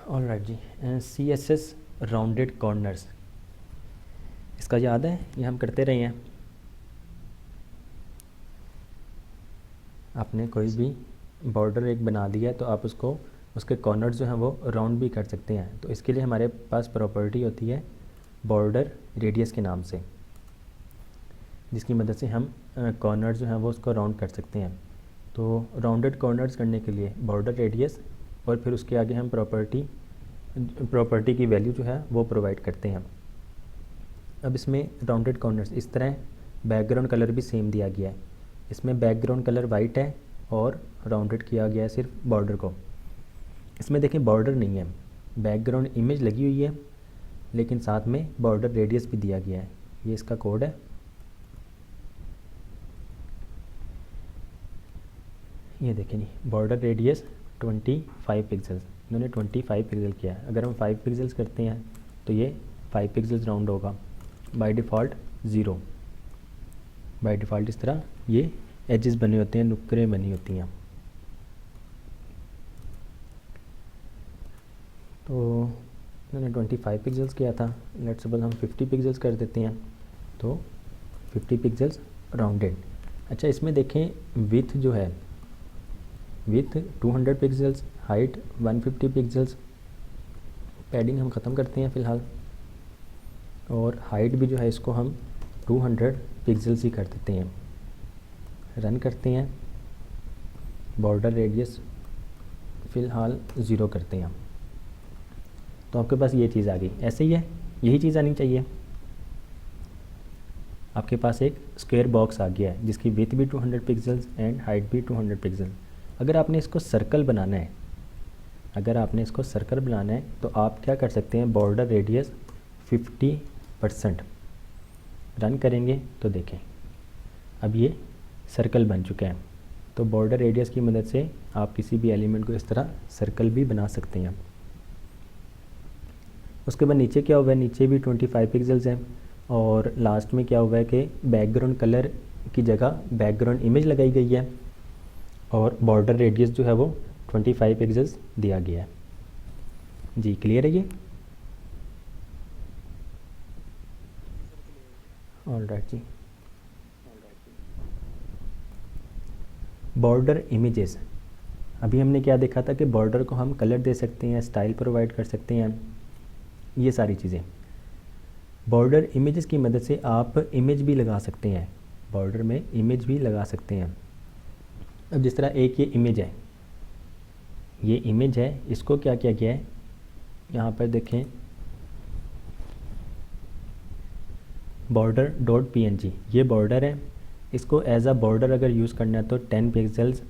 Alright जी। CSS rounded corners, इसका याद है, ये हम करते रहे हैं। आपने कोई भी बॉर्डर एक बना दिया तो आप उसको, उसके कॉर्नर्स जो हैं वो राउंड भी कर सकते हैं। तो इसके लिए हमारे पास प्रॉपर्टी होती है बॉर्डर रेडियस के नाम से, जिसकी मदद से हम कॉर्नर्स जो हैं वो उसको राउंड कर सकते हैं। तो राउंडेड कॉर्नर्स करने के लिए बॉर्डर रेडियस और फिर उसके आगे हम प्रॉपर्टी की वैल्यू जो है वो प्रोवाइड करते हैं। अब इसमें राउंडेड कॉर्नर्स इस तरह, बैकग्राउंड कलर भी सेम दिया गया है। इसमें बैकग्राउंड कलर वाइट है और राउंडेड किया गया है सिर्फ बॉर्डर को। इसमें देखें बॉर्डर नहीं है, बैकग्राउंड इमेज लगी हुई है, लेकिन साथ में बॉर्डर रेडियस भी दिया गया है। ये इसका कोड है, ये देखें जी, बॉर्डर रेडियस 25 पिक्सल्स, इन्होंने 25 पिक्सल किया है। अगर हम 5 पिक्सल्स करते हैं तो ये 5 पिक्सल्स राउंड होगा। बाय डिफ़ॉल्ट 0, बाय डिफ़ॉल्ट इस तरह ये एजेस बने होते हैं, नुक्करें बनी होती हैं। तो इन्होंने 25 पिक्सल्स किया था, लेट्स सपोज हम 50 पिक्सल्स कर देते हैं, तो 50 पिक्सल्स राउंडेड। अच्छा, इसमें देखें विथ जो है, with 200 pixels, height 150 pixels. Padding हम ख़त्म करते हैं फ़िलहाल, और हाइट भी जो है इसको हम 200 पिक्सल्स ही कर देते हैं। रन करते हैं, बॉर्डर रेडियस फ़िलहाल 0 करते हैं। तो आपके पास ये चीज़ आ गई। ऐसे ही है, यही चीज़ आनी चाहिए। आपके पास एक स्क्वायर बॉक्स आ गया है जिसकी विथ भी 200 पिक्सल्स एंड हाइट भी 200 पिक्सल। अगर आपने इसको सर्कल बनाना है, अगर आपने इसको सर्कल बनाना है तो आप क्या कर सकते हैं, बॉर्डर रेडियस 50%। रन करेंगे तो देखें अब ये सर्कल बन चुका है। तो बॉर्डर रेडियस की मदद से आप किसी भी एलिमेंट को इस तरह सर्कल भी बना सकते हैं। उसके बाद नीचे क्या हुआ है, नीचे भी 25 पिक्सल्स हैं, और लास्ट में क्या हुआ है कि बैकग्राउंड कलर की जगह बैकग्राउंड इमेज लगाई गई है, और बॉर्डर रेडियस जो है वो 25 पिक्सल्स दिया गया है। जी क्लियर है ये? ऑलराइट जी। बॉर्डर इमेजेस, अभी हमने क्या देखा था कि बॉर्डर को हम कलर दे सकते हैं, स्टाइल प्रोवाइड कर सकते हैं, ये सारी चीज़ें। बॉर्डर इमेजेस की मदद से आप इमेज भी लगा सकते हैं, बॉर्डर में इमेज भी लगा सकते हैं। अब जिस तरह एक ये इमेज है, ये इमेज है, इसको क्या किया गया है, यहाँ पर देखें बॉर्डर डॉट png, ये बॉर्डर है। इसको एज अ बॉर्डर अगर यूज़ करना है तो 10 पिक्सल्स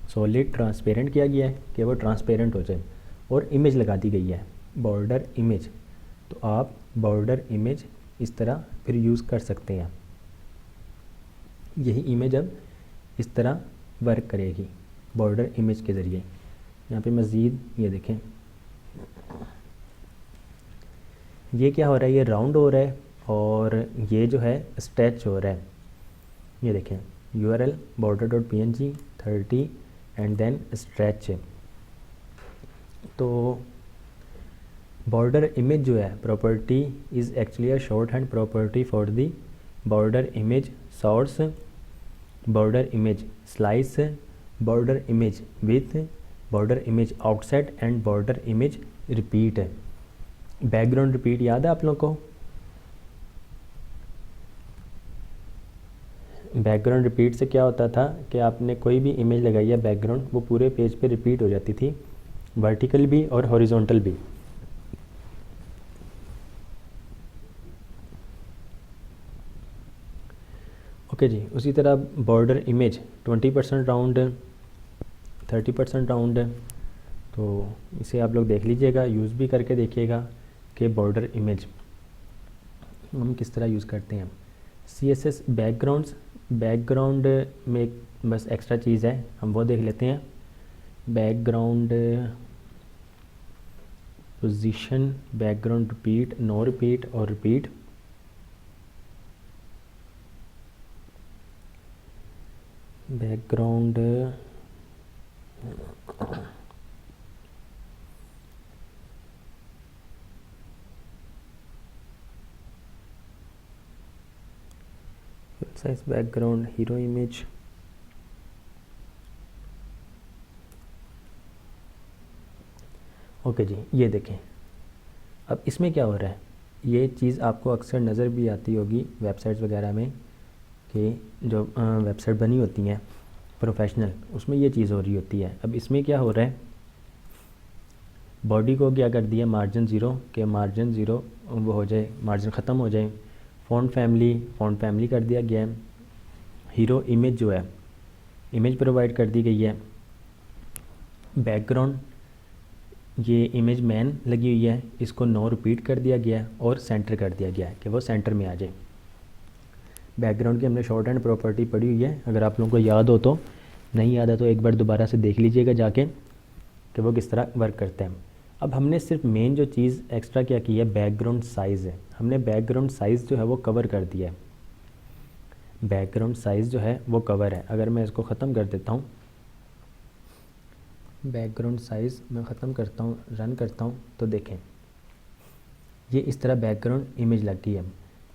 सॉलिड ट्रांसपेरेंट किया गया है कि वो ट्रांसपेरेंट हो जाए, और इमेज लगा दी गई है बॉर्डर इमेज। तो आप बॉर्डर इमेज इस तरह फिर यूज़ कर सकते हैं। यही इमेज अब इस तरह वर्क करेगी बॉर्डर इमेज के ज़रिए। यहाँ पे मज़ीद ये देखें, ये क्या हो रहा है, ये राउंड हो रहा है और ये जो है स्ट्रेच हो रहा है। ये देखें URL border.png 30 and then stretch. तो बॉर्डर इमेज जो है property is actually a shorthand property for the border image source, border image slice, border image width, border image outside and border image repeat. Background repeat याद है आप लोगों को? Background repeat से क्या होता था कि आपने कोई भी इमेज लगाई है बैकग्राउंड, वो पूरे पेज पे रिपीट हो जाती थी, वर्टिकल भी और हॉरिजॉन्टल भी। ओके जी। उसी तरह बॉर्डर इमेज 20% राउंड, 30% राउंड है। तो इसे आप लोग देख लीजिएगा, यूज़ भी करके देखिएगा कि बॉर्डर इमेज हम किस तरह यूज़ करते हैं। CSS बैकग्राउंड्स, बैकग्राउंड में एक बस एक्स्ट्रा चीज़ है, हम वो देख लेते हैं। Background position, background repeat, no repeat और repeat. Background size background hero image, okay जी। ये देखें अब इसमें क्या हो रहा है, ये चीज़ आपको अक्सर नज़र भी आती होगी वेबसाइट्स वगैरह में कि जो वेबसाइट बनी होती हैं प्रोफेशनल, उसमें ये चीज़ हो रही होती है। अब इसमें क्या हो रहा है, बॉडी को क्या कर दिया मार्जिन ज़ीरो, के मार्जिन ज़ीरो वो हो जाए, मार्जिन ख़त्म हो जाए। फ़ॉन्ट फैमिली कर दिया गया है। हीरो इमेज जो है, इमेज प्रोवाइड कर दी गई है। बैकग्राउंड, ये इमेज मैन लगी हुई है, इसको नो रिपीट कर दिया गया है और सेंटर कर दिया गया है कि वो सेंटर में आ जाए। बैकग्राउंड की हमने शॉर्ट हैंड प्रॉपर्टी पढ़ी हुई है, अगर आप लोगों को याद हो तो, नहीं याद है तो एक बार दोबारा से देख लीजिएगा जाके कि वो किस तरह वर्क करते हैं। अब हमने सिर्फ मेन जो चीज़ एक्स्ट्रा क्या की है, बैकग्राउंड साइज़ है। हमने बैकग्राउंड साइज़ जो है वो कवर कर दिया है। बैकग्राउंड साइज़ जो है वो कवर है। अगर मैं इसको ख़त्म कर देता हूँ, बैकग्राउंड साइज़ मैं ख़त्म करता हूँ, रन करता हूँ, तो देखें ये इस तरह बैकग्राउंड इमेज लगती है।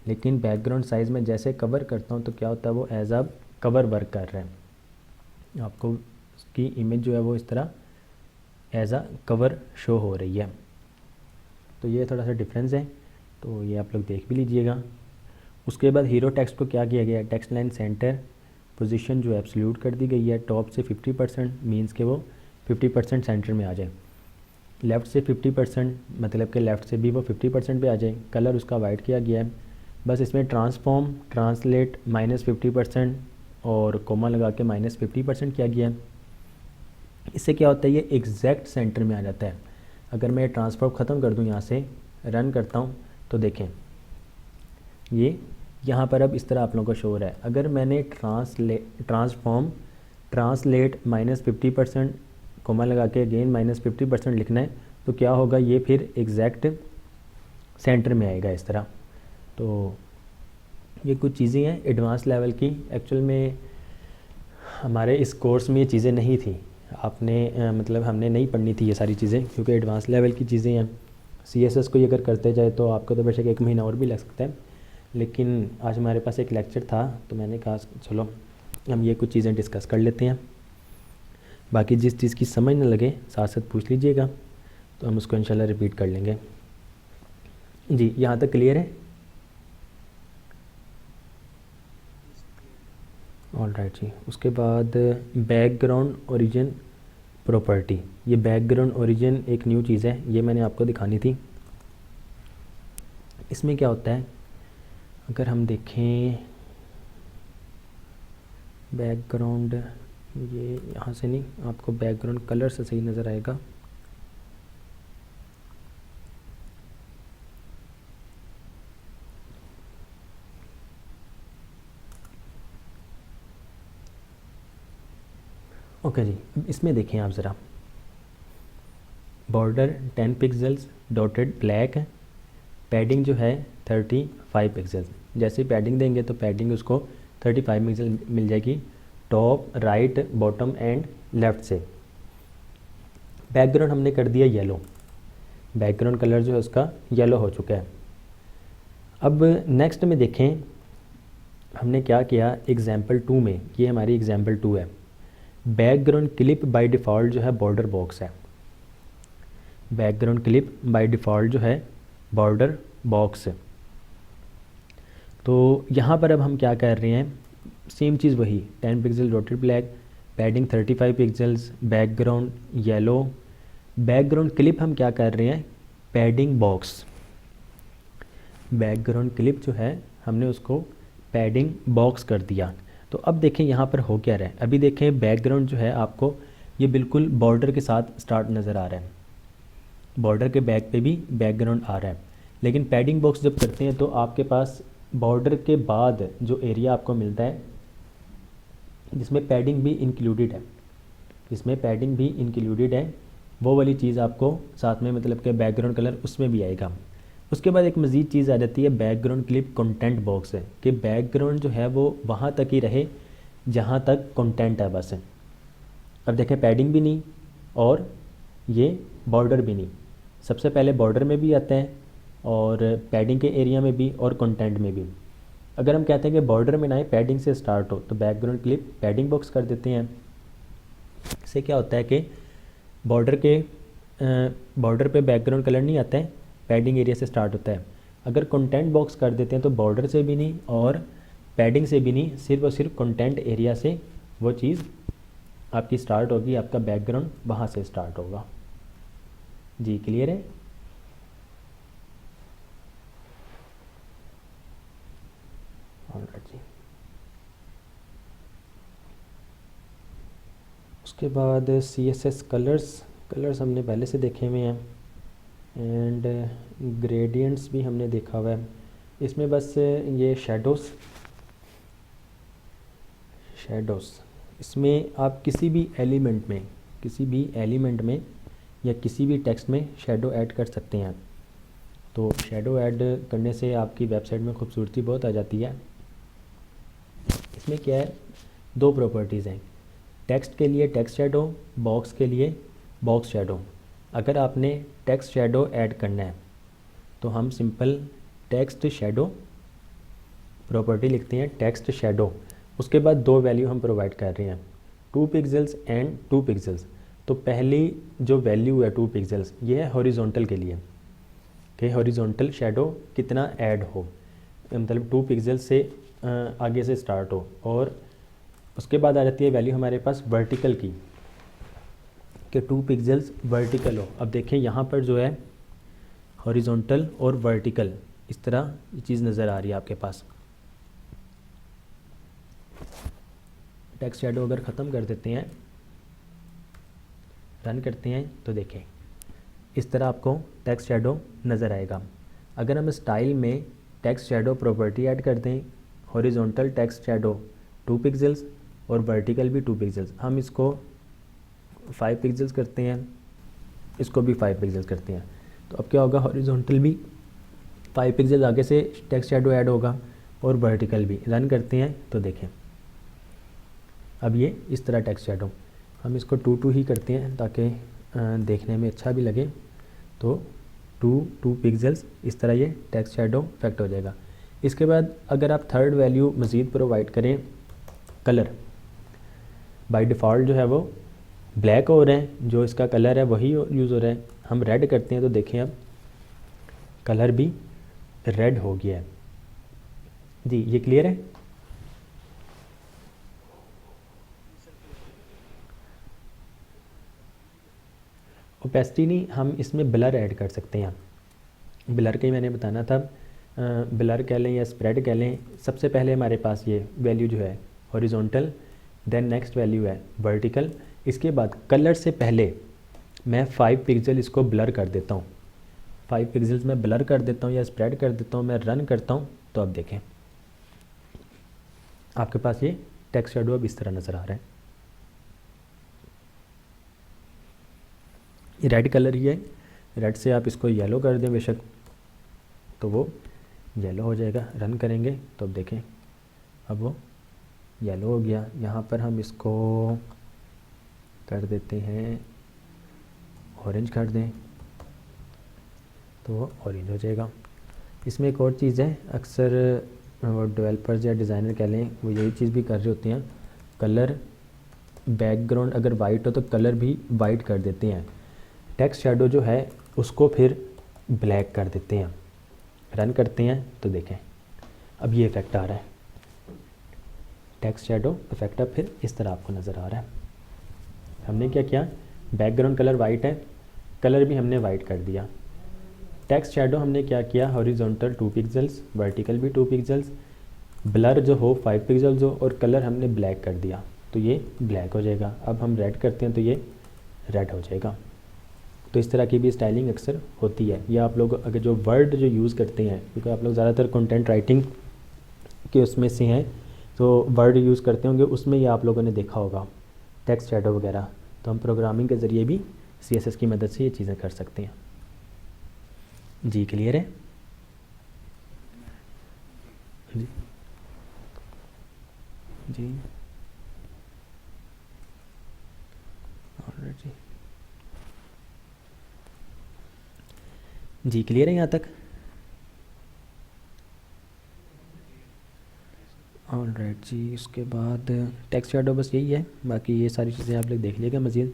लेकिन बैकग्राउंड साइज़ में जैसे कवर करता हूँ तो क्या होता है, वो एज अ कवर वर्क कर रहा है। आपको उसकी इमेज जो है वो इस तरह एज अ कवर शो हो रही है। तो ये थोड़ा सा डिफरेंस है, तो ये आप लोग देख भी लीजिएगा। उसके बाद हीरो टेक्स्ट को क्या किया गया है, टेक्स्ट लाइन सेंटर पोजीशन जो है एब्सोल्यूट कर दी गई है। टॉप से 50% मीन्स के वो 50% सेंटर में आ जाए। लेफ़्ट से 50% मतलब कि लेफ़्ट से भी वो 50% पे आ जाए। कलर उसका वाइट किया गया है। बस इसमें ट्रांसफॉर्म ट्रांसलेट -50% और कोमा लगा के -50% किया गया है। इससे क्या होता है, ये एग्जैक्ट सेंटर में आ जाता है। अगर मैं ट्रांसफॉर्म ख़त्म कर दूँ, यहाँ से रन करता हूँ, तो देखें ये यहाँ पर अब इस तरह आप लोगों को शो हो रहा है। अगर मैंने ट्रांसफॉर्म ट्रांसलेट -50% कोमा लगा के अगेन -50% लिखना है, तो क्या होगा, ये फिर एग्जैक्ट सेंटर में आएगा इस तरह। तो ये कुछ चीज़ें हैं एडवांस लेवल की। एक्चुअल में हमारे इस कोर्स में ये चीज़ें नहीं थी, आपने मतलब हमने नहीं पढ़नी थी ये सारी चीज़ें, क्योंकि एडवांस लेवल की चीज़ें हैं। CSS को ये अगर करते जाए तो आपको तो बेशक 1 महीना और भी लग सकता है, लेकिन आज हमारे पास एक लेक्चर था तो मैंने कहा चलो हम ये कुछ चीज़ें डिस्कस कर लेते हैं। बाकी जिस चीज़ की समझ न लगे साथ साथ पूछ लीजिएगा, तो हम उसको इंशाल्लाह रिपीट कर लेंगे। जी, यहाँ तक क्लियर है? ऑल राइट जी। उसके बाद बैकग्राउंड ओरिजिन प्रॉपर्टी। ये बैकग्राउंड ओरिजिन एक न्यू चीज़ है, ये मैंने आपको दिखानी थी। इसमें क्या होता है, अगर हम देखें बैकग्राउंड, ये यहाँ से नहीं, आपको बैकग्राउंड कलर से सही नज़र आएगा। ओके जी, अब इसमें देखें आप ज़रा, border 10 pixels dotted black, padding जो है 35 पिक्सल्स। जैसे ही पैडिंग देंगे तो पैडिंग उसको 35 पिक्सल मिल जाएगी, top right bottom and left से। बैकग्राउंड हमने कर दिया येलो, बैकग्राउंड कलर जो है उसका येलो हो चुका है। अब नेक्स्ट में देखें हमने क्या किया, एग्जाम्पल 2 में, ये हमारी एग्जाम्पल 2 है। बैकग्राउंड क्लिप बाय डिफ़ॉल्ट जो है बॉर्डर बॉक्स है। बैकग्राउंड क्लिप बाय डिफ़ॉल्ट जो है बॉर्डर बॉक्स है। तो यहाँ पर अब हम क्या कर रहे हैं, सेम चीज़ वही 10 pixel dotted black, padding 35 pixels, background yellow. Background clip हम क्या कर रहे हैं, पैडिंग बॉक्स। बैकग्राउंड क्लिप जो है हमने उसको पैडिंग बॉक्स कर दिया। तो अब देखें यहाँ पर हो क्या रहा है, अभी देखें बैकग्राउंड जो है आपको ये बिल्कुल बॉर्डर के साथ स्टार्ट नज़र आ रहा है, बॉर्डर के बैक पे भी बैकग्राउंड आ रहा है। लेकिन पैडिंग बॉक्स जब करते हैं तो आपके पास बॉर्डर के बाद जो एरिया आपको मिलता है जिसमें पैडिंग भी इंक्लूडेड है, इसमें पैडिंग भी इंक्लूडेड है, वो वाली चीज़ आपको साथ में मतलब कि बैकग्राउंड कलर उसमें भी आएगा। उसके बाद एक मज़ीद चीज़ आ जाती है बैकग्राउंड क्लिप कंटेंट बॉक्स है, कि बैकग्राउंड जो है वो वहाँ तक ही रहे जहाँ तक कंटेंट है बस। अब देखें पैडिंग भी नहीं और ये बॉर्डर भी नहीं, सबसे पहले बॉर्डर में भी आता है और पैडिंग के एरिया में भी और कंटेंट में भी। अगर हम कहते हैं कि बॉर्डर में ना पैडिंग से स्टार्ट हो तो बैकग्राउंड क्लिप पैडिंग बॉक्स कर देते हैं। इससे क्या होता है कि बॉर्डर पे बैकग्राउंड कलर नहीं आता है, पैडिंग एरिया से स्टार्ट होता है। अगर कंटेंट बॉक्स कर देते हैं तो बॉर्डर से भी नहीं और पैडिंग से भी नहीं, सिर्फ और सिर्फ कंटेंट एरिया से वो चीज़ आपकी स्टार्ट होगी, आपका बैकग्राउंड वहाँ से स्टार्ट होगा। जी क्लियर है? ऑलराइट जी। उसके बाद CSS कलर्स हमने पहले से देखे हुए हैं, एंड ग्रेडियंट्स भी हमने देखा हुआ है। इसमें बस ये शेडोज़ इसमें आप किसी भी एलिमेंट में या किसी भी टेक्स्ट में शेडो ऐड कर सकते हैं। तो शेडो ऐड करने से आपकी वेबसाइट में खूबसूरती बहुत आ जाती है। इसमें क्या है, 2 प्रॉपर्टीज़ हैं, टेक्स्ट के लिए टेक्स्ट शेडो, बॉक्स के लिए बॉक्स शेडो। अगर आपने टेक्स्ट शेडो ऐड करना है तो हम सिंपल टेक्स्ट शेडो प्रॉपर्टी लिखते हैं, टेक्स्ट शेडो। उसके बाद 2 वैल्यू हम प्रोवाइड कर रहे हैं, 2 पिक्सल्स एंड 2 पिक्सल्स। तो पहली जो वैल्यू है 2 पिक्सल्स, ये है हॉरिजॉन्टल के लिए कि हॉरिजॉन्टल शेडो कितना ऐड हो, मतलब 2 पिक्सल से आगे से स्टार्ट हो। और उसके बाद आ जाती है वैल्यू हमारे पास वर्टिकल की कि 2 पिक्सल्स वर्टिकल हो। अब देखें यहाँ पर जो है हॉरिजॉन्टल और वर्टिकल इस तरह ये चीज़ नज़र आ रही है आपके पास। टेक्स्ट शेडो अगर ख़त्म कर देते हैं, रन करते हैं तो देखें इस तरह आपको टेक्स्ट शेडो नज़र आएगा। अगर हम स्टाइल में टेक्स्ट शेडो प्रॉपर्टी ऐड कर दें, हॉरिजॉन्टल टेक्स्ट शेडो 2 पिक्सल्स और वर्टिकल भी 2 पिक्सल्स, हम इसको 5 पिक्सल्स करते हैं, इसको भी 5 पिक्सल्स करते हैं, तो अब क्या होगा, हॉरिजॉन्टल भी 5 पिक्सल्स आगे से टेक्स्ट शेडो ऐड होगा और वर्टिकल भी। रन करते हैं तो देखें अब ये इस तरह टेक्स्ट शेडो, हम इसको 2 ही करते हैं ताकि देखने में अच्छा भी लगे। तो 2 पिक्सल्स इस तरह ये टेक्स्ट शेडो इफेक्ट हो जाएगा। इसके बाद अगर आप थर्ड वैल्यू मज़ीद प्रोवाइड करें, कलर बाय डिफ़ॉल्ट जो है वो ब्लैक हो रहा है, जो इसका कलर है वही यूज़ हो रहा है। हम रेड करते हैं तो देखें अब कलर भी रेड हो गया है। जी ये क्लियर है? ओपेसिटी नहीं, हम इसमें ब्लर ऐड कर सकते हैं। ब्लर का ही मैंने बताना था, ब्लर कह लें या स्प्रेड कह लें। सबसे पहले हमारे पास ये वैल्यू जो है हॉरिजॉन्टल, देन नेक्स्ट वैल्यू है वर्टिकल। इसके बाद कलर से पहले मैं 5 पिक्सल इसको ब्लर कर देता हूँ, 5 पिक्सल्स में ब्लर कर देता हूँ या स्प्रेड कर देता हूँ। मैं रन करता हूँ तो अब देखें आपके पास ये टेक्स्ट शेडो अब इस तरह नज़र आ रहा है। ये रेड कलर ही है, रेड से आप इसको येलो कर दें बेशक तो वो येलो हो जाएगा। रन करेंगे तो अब देखें अब वो येलो हो गया। यहाँ पर हम इसको कर देते हैं ऑरेंज कर दें तो वो ऑरेंज हो जाएगा। इसमें एक और चीज़ है, अक्सर वो डेवलपर्स या डिज़ाइनर कह लें वो यही चीज़ भी कर रहे होते हैं, कलर बैकग्राउंड अगर वाइट हो तो कलर भी वाइट कर देते हैं, टेक्स्ट शेडो जो है उसको फिर ब्लैक कर देते हैं। रन करते हैं तो देखें अब ये इफ़ेक्ट आ रहा है, टेक्स्ट शेडो इफेक्ट अब फिर इस तरह आपको नज़र आ रहा है। हमने क्या किया, बैकग्राउंड कलर वाइट है, कलर भी हमने वाइट कर दिया। टेक्स्ट शेडो हमने क्या किया, हॉरिजॉन्टल 2 पिक्सल्स, वर्टिकल भी 2 पिक्सल्स, ब्लर जो हो 5 पिक्सल्स हो, और कलर हमने ब्लैक कर दिया तो ये ब्लैक हो जाएगा। अब हम रेड करते हैं तो ये रेड हो जाएगा। तो इस तरह की भी स्टाइलिंग अक्सर होती है। या आप लोग अगर जो वर्ड जो यूज़ करते हैं, क्योंकि आप लोग ज़्यादातर कंटेंट राइटिंग के उसमें से हैं तो वर्ड यूज़ करते होंगे, उसमें ये आप लोगों ने देखा होगा टेक्स्ट शेडो वगैरह। तो हम प्रोग्रामिंग के ज़रिए भी CSS की मदद से ये चीज़ें कर सकते हैं। जी क्लियर है? जी जी ऑलराइट जी। जी क्लियर है यहाँ तक? ऑलराइट जी, उसके बाद टेक्स्ट शैडो बस यही है, बाकी ये सारी चीज़ें आप लोग देख लीजिएगा। मज़ीद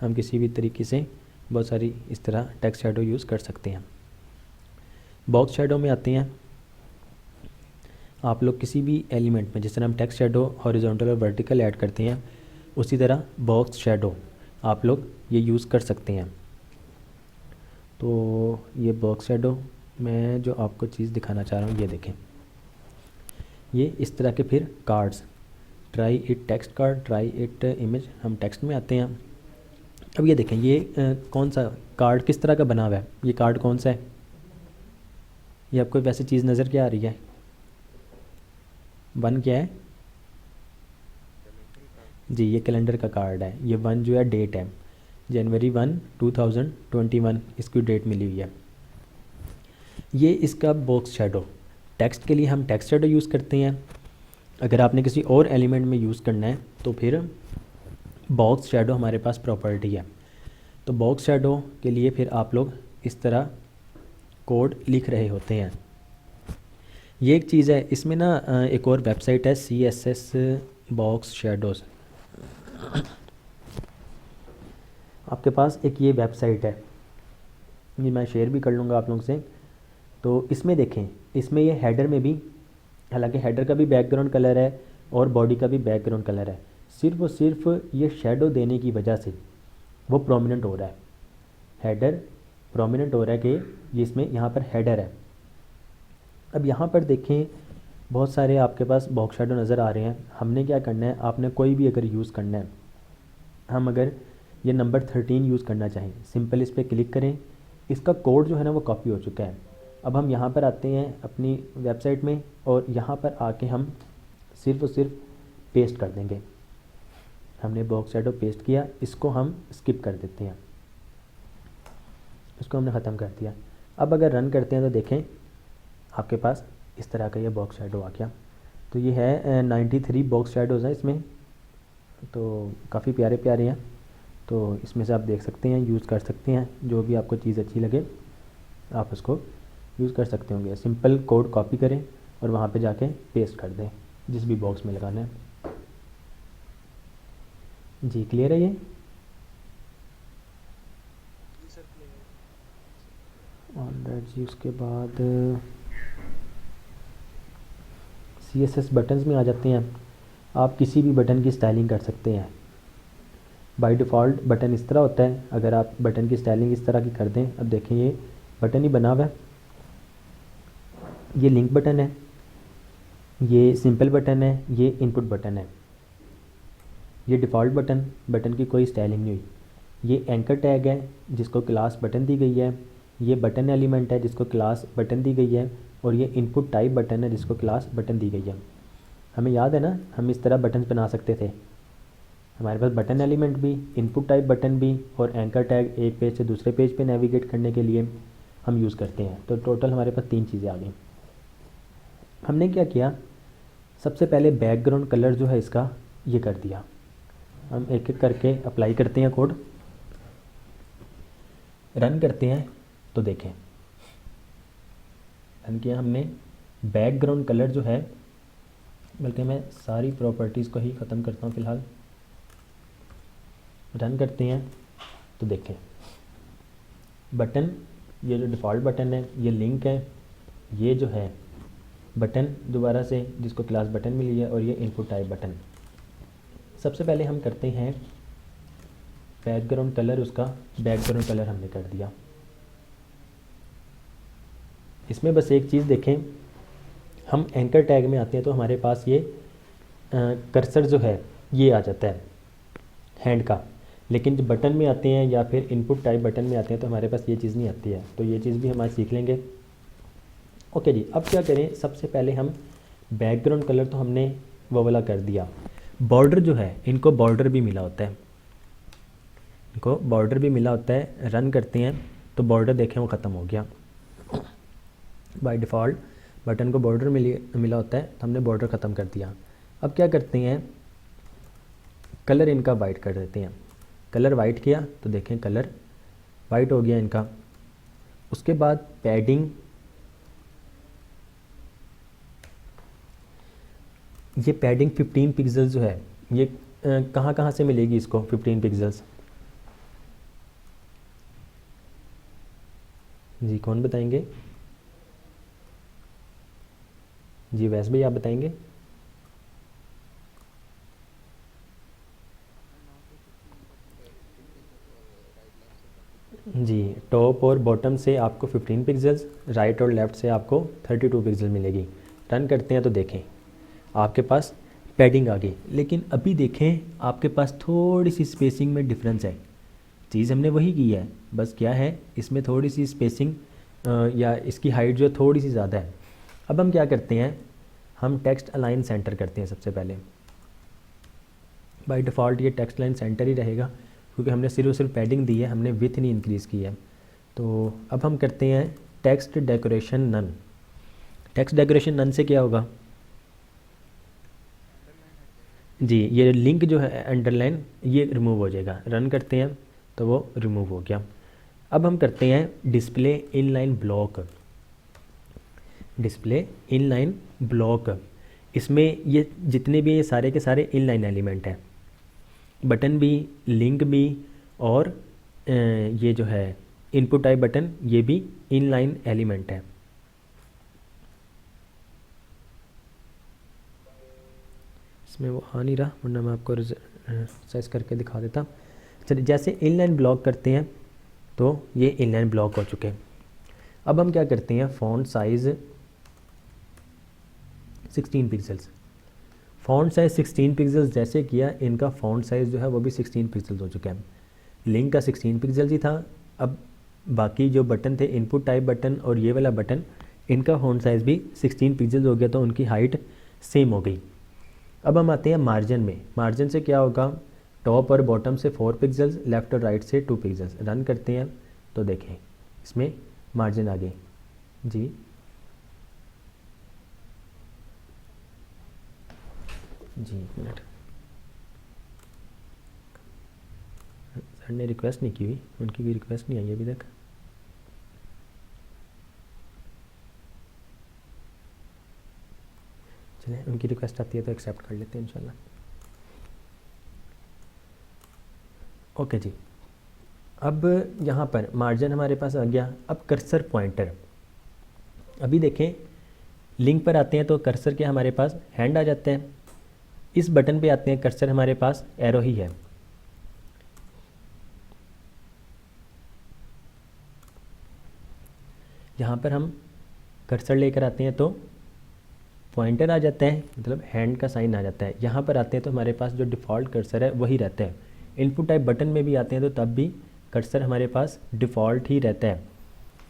हम किसी भी तरीके से बहुत सारी इस तरह टेक्स्ट शैडो यूज़ कर सकते हैं। बॉक्स शैडो में आते हैं। आप लोग किसी भी एलिमेंट में जिस तरह हम टेक्स्ट शैडो हॉरिजॉन्टल और वर्टिकल ऐड करते हैं, उसी तरह बॉक्स शैडो आप लोग ये यूज़ कर सकते हैं। तो ये बॉक्स शैडो मैं जो आपको चीज़ दिखाना चाह रहा हूँ, ये देखें, ये इस तरह के फिर cards, try it text card, try it image, हम टेक्स्ट में आते हैं। अब ये देखें, ये कौन सा कार्ड किस तरह का बना हुआ है, ये कार्ड कौन सा है, ये आपको वैसे चीज़ नज़र क्या आ रही है, वन क्या है जी, ये कैलेंडर का कार्ड है। ये वन जो है डेट है, जनवरी 1 2021 इसकी डेट मिली हुई है। ये इसका बॉक्स शैडो, टेक्स्ट के लिए हम टेक्स्ट शैडो यूज़ करते हैं। अगर आपने किसी और एलिमेंट में यूज़ करना है तो फिर बॉक्स शैडो हमारे पास प्रॉपर्टी है। तो बॉक्स शैडो के लिए फिर आप लोग इस तरह कोड लिख रहे होते हैं। ये एक चीज़ है, इसमें ना एक और वेबसाइट है CSS बॉक्स शैडोज़, आपके पास एक ये वेबसाइट है, ये मैं शेयर भी कर लूँगा आप लोगों से। तो इसमें देखें, इसमें ये हेडर में भी, हालांकि हेडर का भी बैकग्राउंड कलर है और बॉडी का भी बैकग्राउंड कलर है, सिर्फ और सिर्फ ये शैडो देने की वजह से वो प्रोमिनेंट हो रहा है। हेडर प्रोमिनेंट हो रहा है कि ये इसमें यहाँ पर हेडर है। अब यहाँ पर देखें, बहुत सारे आपके पास बॉक्स शैडो नज़र आ रहे हैं। हमने क्या करना है, आपने कोई भी अगर यूज़ करना है, हम अगर ये नंबर 13 यूज़ करना चाहें, सिंपल इस पर क्लिक करें, इसका कोड जो है ना वो कॉपी हो चुका है। अब हम यहाँ पर आते हैं अपनी वेबसाइट में और यहाँ पर आके हम सिर्फ और सिर्फ पेस्ट कर देंगे। हमने बॉक्स शैडो पेस्ट किया, इसको हम स्किप कर देते हैं, इसको हमने ख़त्म कर दिया। अब अगर रन करते हैं तो देखें आपके पास इस तरह का ये बॉक्स शैडो आ गया। तो ये है 93 बॉक्स शैडोज़ हैं इसमें, तो काफ़ी प्यारे प्यारे हैं। तो इसमें से आप देख सकते हैं, यूज़ कर सकते हैं, जो भी आपको चीज़ अच्छी लगे आप उसको यूज़ कर सकते होंगे। सिंपल कोड कॉपी करें और वहाँ पे जाके पेस्ट कर दें जिस भी बॉक्स में लगाना है। जी क्लियर है ये? ऑलराइट जी, उसके बाद CSS बटन्स में आ जाते हैं। आप किसी भी बटन की स्टाइलिंग कर सकते हैं। बाय डिफ़ॉल्ट बटन इस तरह होता है, अगर आप बटन की स्टाइलिंग इस तरह की कर दें, अब देखें ये बटन ही बना हुआ है, ये लिंक बटन है, ये सिंपल बटन है, ये इनपुट बटन है, ये डिफ़ॉल्ट बटन, बटन की कोई स्टाइलिंग नहीं हुई। ये एंकर टैग है जिसको क्लास बटन दी गई है, ये बटन एलिमेंट है जिसको क्लास बटन दी गई है, और ये इनपुट टाइप बटन है जिसको क्लास बटन दी गई है। हमें याद है ना, हम इस तरह बटन बना सकते थे। हमारे पास बटन एलिमेंट भी, इनपुट टाइप बटन भी, और एंकर टैग एक पेज से दूसरे पेज पे नेविगेट करने के लिए हम यूज़ करते हैं। तो टोटल हमारे पास 3 चीज़ें आ गई। हमने क्या किया, सबसे पहले बैकग्राउंड कलर जो है इसका ये कर दिया। हम एक एक करके अप्लाई करते हैं कोड, रन करते हैं तो देखें रन किया हमने। बैकग्राउंड कलर जो है, बल्कि मैं सारी प्रॉपर्टीज़ को ही ख़त्म करता हूँ फ़िलहाल। रन करते हैं तो देखें बटन, ये जो डिफ़ॉल्ट बटन है ये लिंक है, ये जो है बटन दोबारा से जिसको क्लास बटन मिली है, और ये इनपुट टाइप बटन। सबसे पहले हम करते हैं बैकग्राउंड कलर, उसका बैकग्राउंड कलर हमने कर दिया। इसमें बस एक चीज़ देखें, हम एंकर टैग में आते हैं तो हमारे पास ये कर्सर जो है ये आ जाता है हैंड का, लेकिन जब बटन में आते हैं या फिर इनपुट टाइप बटन में आते हैं तो हमारे पास ये चीज़ नहीं आती है। तो ये चीज़ भी हम आज सीख लेंगे। ओके जी, अब क्या करें, सबसे पहले हम बैकग्राउंड कलर तो हमने वो वाला कर दिया। बॉर्डर जो है, इनको बॉर्डर भी मिला होता है, इनको बॉर्डर भी मिला होता है। रन करते हैं तो बॉर्डर देखें वो ख़त्म हो गया। बाय डिफ़ॉल्ट बटन को बॉर्डर मिला होता है, तो हमने बॉर्डर ख़त्म कर दिया। अब क्या करते हैं, कलर इनका वाइट कर देते हैं। कलर वाइट किया तो देखें कलर वाइट हो गया इनका। उसके बाद पैडिंग, ये पैडिंग 15 पिक्सल्स जो है ये कहाँ कहाँ से मिलेगी इसको 15 पिक्सल्स? जी कौन बताएंगे? जी वैसे भी आप बताएंगे? जी टॉप और बॉटम से आपको 15 पिक्सल्स, राइट और लेफ़्ट से आपको 32 पिक्सल मिलेगी। रन करते हैं तो देखें आपके पास पैडिंग आ गई, लेकिन अभी देखें आपके पास थोड़ी सी स्पेसिंग में डिफरेंस है। चीज़ हमने वही की है, बस क्या है इसमें थोड़ी सी स्पेसिंग या इसकी हाइट जो है थोड़ी सी ज़्यादा है। अब हम क्या करते हैं, हम टेक्स्ट अलाइन सेंटर करते हैं सबसे पहले। बाय डिफ़ॉल्ट ये टेक्स्ट लाइन सेंटर ही रहेगा क्योंकि हमने सिर्फ और सिर्फ पैडिंग दी है, हमने विथ नहीं इंक्रीज़ की है। तो अब हम करते हैं text decoration none. Text decoration none से क्या होगा जी, ये लिंक जो है अंडरलाइन ये रिमूव हो जाएगा। रन करते हैं तो वो रिमूव हो गया। अब हम करते हैं display inline block. Display inline block, इसमें ये जितने भी ये सारे के सारे इनलाइन एलिमेंट हैं, बटन भी, लिंक भी, और ये जो है इनपुट टाइप बटन ये भी इनलाइन एलिमेंट है। इसमें वो आ नहीं रहा, वरना मैं आपको साइज करके दिखा देता। चलिए जैसे इनलाइन ब्लॉक करते हैं तो ये इनलाइन ब्लॉक हो चुके हैं। अब हम क्या करते हैं, font size 16 pixels. Font size 16 pixels जैसे किया, इनका फ़ॉन्ट साइज़ जो है वो भी 16 पिक्सल्स हो चुका है। लिंक का 16 पिक्सल्स ही था। अब बाकी जो बटन थे, इनपुट टाइप बटन और ये वाला बटन, इनका फ़ॉन्ट साइज़ भी 16 पिक्सल्स हो गया, तो उनकी हाइट सेम हो गई। अब हम आते हैं मार्जिन में। मार्जिन से क्या होगा, टॉप और बॉटम से 4 पिक्सल्स, लेफ़्ट और राइट से 2 पिक्सल्स। रन करते हैं तो देखें इसमें मार्जिन आ गई। जी जी एक मिनट, सर ने रिक्वेस्ट नहीं की हुई, उनकी भी रिक्वेस्ट नहीं आई अभी तक। चलें उनकी रिक्वेस्ट आती है तो एक्सेप्ट कर लेते हैं इंशाल्लाह। ओके जी, अब यहाँ पर मार्जिन हमारे पास आ गया। अब कर्सर पॉइंटर, अभी देखें लिंक पर आते हैं तो कर्सर के हमारे पास हैंड आ जाते हैं। इस बटन पे आते हैं, कर्सर हमारे पास एरो ही है। यहाँ पर हम कर्सर लेकर आते हैं तो पॉइंटर आ जाता है, मतलब हैंड का साइन आ जाता है। यहाँ पर आते हैं तो हमारे पास जो डिफ़ॉल्ट कर्सर है वही रहता है। इनपुट टाइप बटन में भी आते हैं तो तब भी कर्सर हमारे पास डिफ़ॉल्ट ही रहता है।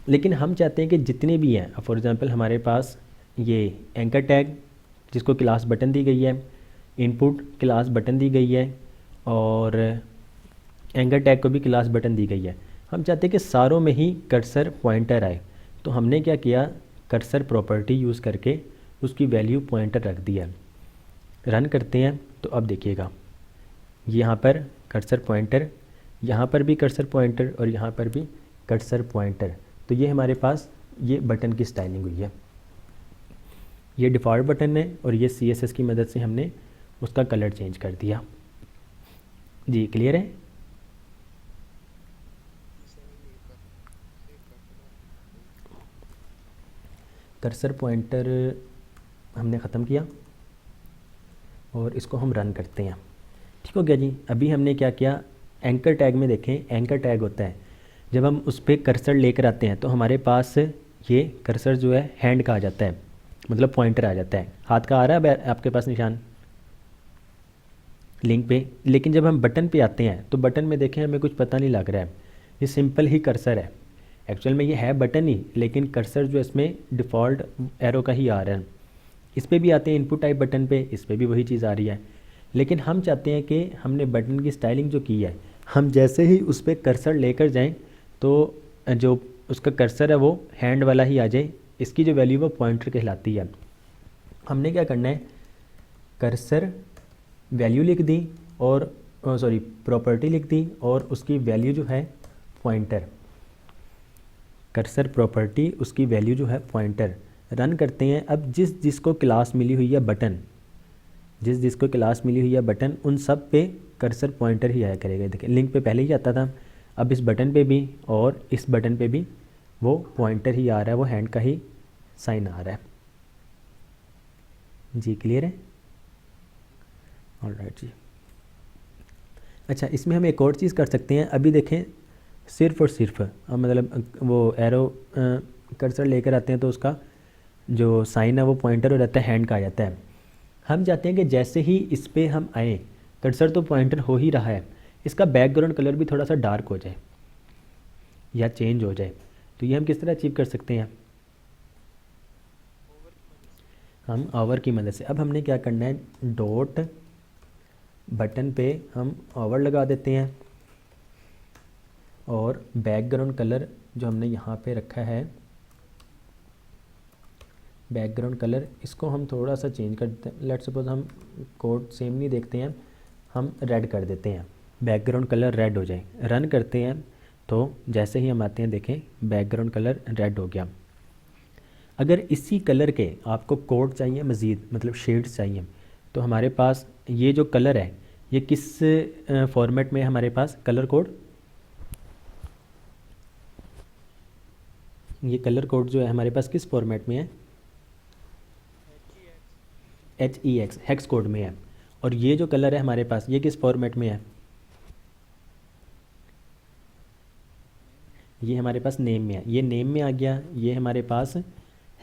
लेकिन हम चाहते हैं कि जितने भी हैं, फॉर एग्ज़ाम्पल हमारे पास ये एंकर टैग जिसको क्लास बटन दी गई है, इनपुट क्लास बटन दी गई है, और एंकर टैग को भी क्लास बटन दी गई है। हम चाहते हैं कि सारों में ही कर्सर पॉइंटर आए, तो हमने क्या किया, कर्सर प्रॉपर्टी यूज़ करके उसकी वैल्यू पॉइंटर रख दिया। रन करते हैं तो अब देखिएगा यहाँ पर कर्सर पॉइंटर, यहाँ पर भी कर्सर पॉइंटर और यहाँ पर भी कर्सर पॉइंटर। तो ये हमारे पास ये बटन की स्टाइलिंग हुई है। ये डिफ़ॉल्ट बटन है और ये CSS की मदद से हमने उसका कलर चेंज कर दिया। जी क्लियर है? कर्सर पॉइंटर हमने ख़त्म किया और इसको हम रन करते हैं। ठीक हो गया जी। अभी हमने क्या किया, एंकर टैग में देखें, एंकर टैग होता है जब हम उस पर कर्सर लेकर आते हैं तो हमारे पास ये कर्सर जो है हैंड का आ जाता है, मतलब पॉइंटर आ जाता है। हाथ का आ रहा है आपके पास निशान लिंक पे, लेकिन जब हम बटन पे आते हैं तो बटन में देखें हमें कुछ पता नहीं लग रहा है, ये सिंपल ही कर्सर है। एक्चुअल में ये है बटन ही, लेकिन कर्सर जो इसमें डिफ़ॉल्ट एरो का ही आ रहा है। इस पर भी आते हैं इनपुट टाइप बटन पे, इस पर भी वही चीज़ आ रही है। लेकिन हम चाहते हैं कि हमने बटन की स्टाइलिंग जो की है, हम जैसे ही उस पर कर्सर लेकर जाएं तो जो उसका कर्सर है वो हैंड वाला ही आ जाए। इसकी जो वैल्यू वो पॉइंटर कहलाती है। हमने क्या करना है, कर्सर वैल्यू लिख दी और प्रॉपर्टी लिख दी और उसकी वैल्यू जो है पॉइंटर, कर्सर प्रॉपर्टी उसकी वैल्यू जो है पॉइंटर। रन करते हैं। अब जिसको क्लास मिली हुई है बटन, जिस जिसको क्लास मिली हुई है बटन, उन सब पे कर्सर पॉइंटर ही आया करेगा। देखिए लिंक पे पहले ही आता था, अब इस बटन पे भी और इस बटन पे भी वो पॉइंटर ही आ रहा है, वो हैंड का ही साइन आ रहा है। जी क्लियर है? ऑलराइट जी। अच्छा, इसमें हम एक और चीज़ कर सकते हैं। अभी देखें, सिर्फ और सिर्फ मतलब वो एरो कर्सर लेकर आते हैं तो उसका जो साइन है वो पॉइंटर हो जाता है, हैंड का आ जाता है। हम चाहते हैं कि जैसे ही इस पर हम आए, कर्सर तो पॉइंटर हो ही रहा है, इसका बैकग्राउंड कलर भी थोड़ा सा डार्क हो जाए या चेंज हो जाए। तो ये हम किस तरह अचीव कर सकते हैं? हम ओवर की मदद से। अब हमने क्या करना है, डॉट बटन पे हम ओवर लगा देते हैं और बैकग्राउंड कलर जो हमने यहाँ पे रखा है, बैकग्राउंड कलर, इसको हम थोड़ा सा चेंज कर देते हैं। लेट्स सपोज हम कोड सेम नहीं देखते हैं, हम रेड कर देते हैं, बैकग्राउंड कलर रेड हो जाए। रन करते हैं तो जैसे ही हम आते हैं देखें बैकग्राउंड कलर रेड हो गया। अगर इसी कलर के आपको कोड चाहिए मज़ीद, मतलब शेड्स चाहिए, तो हमारे पास ये जो कलर है ये किस फॉर्मेट में है हमारे पास कलर कोड? ये कलर कोड जो है हमारे पास किस फॉर्मेट में है? HEX हेक्स कोड में है। और ये जो कलर है हमारे पास ये किस फॉर्मेट में है? ये हमारे पास नेम में है, ये नेम में आ गया, ये हमारे पास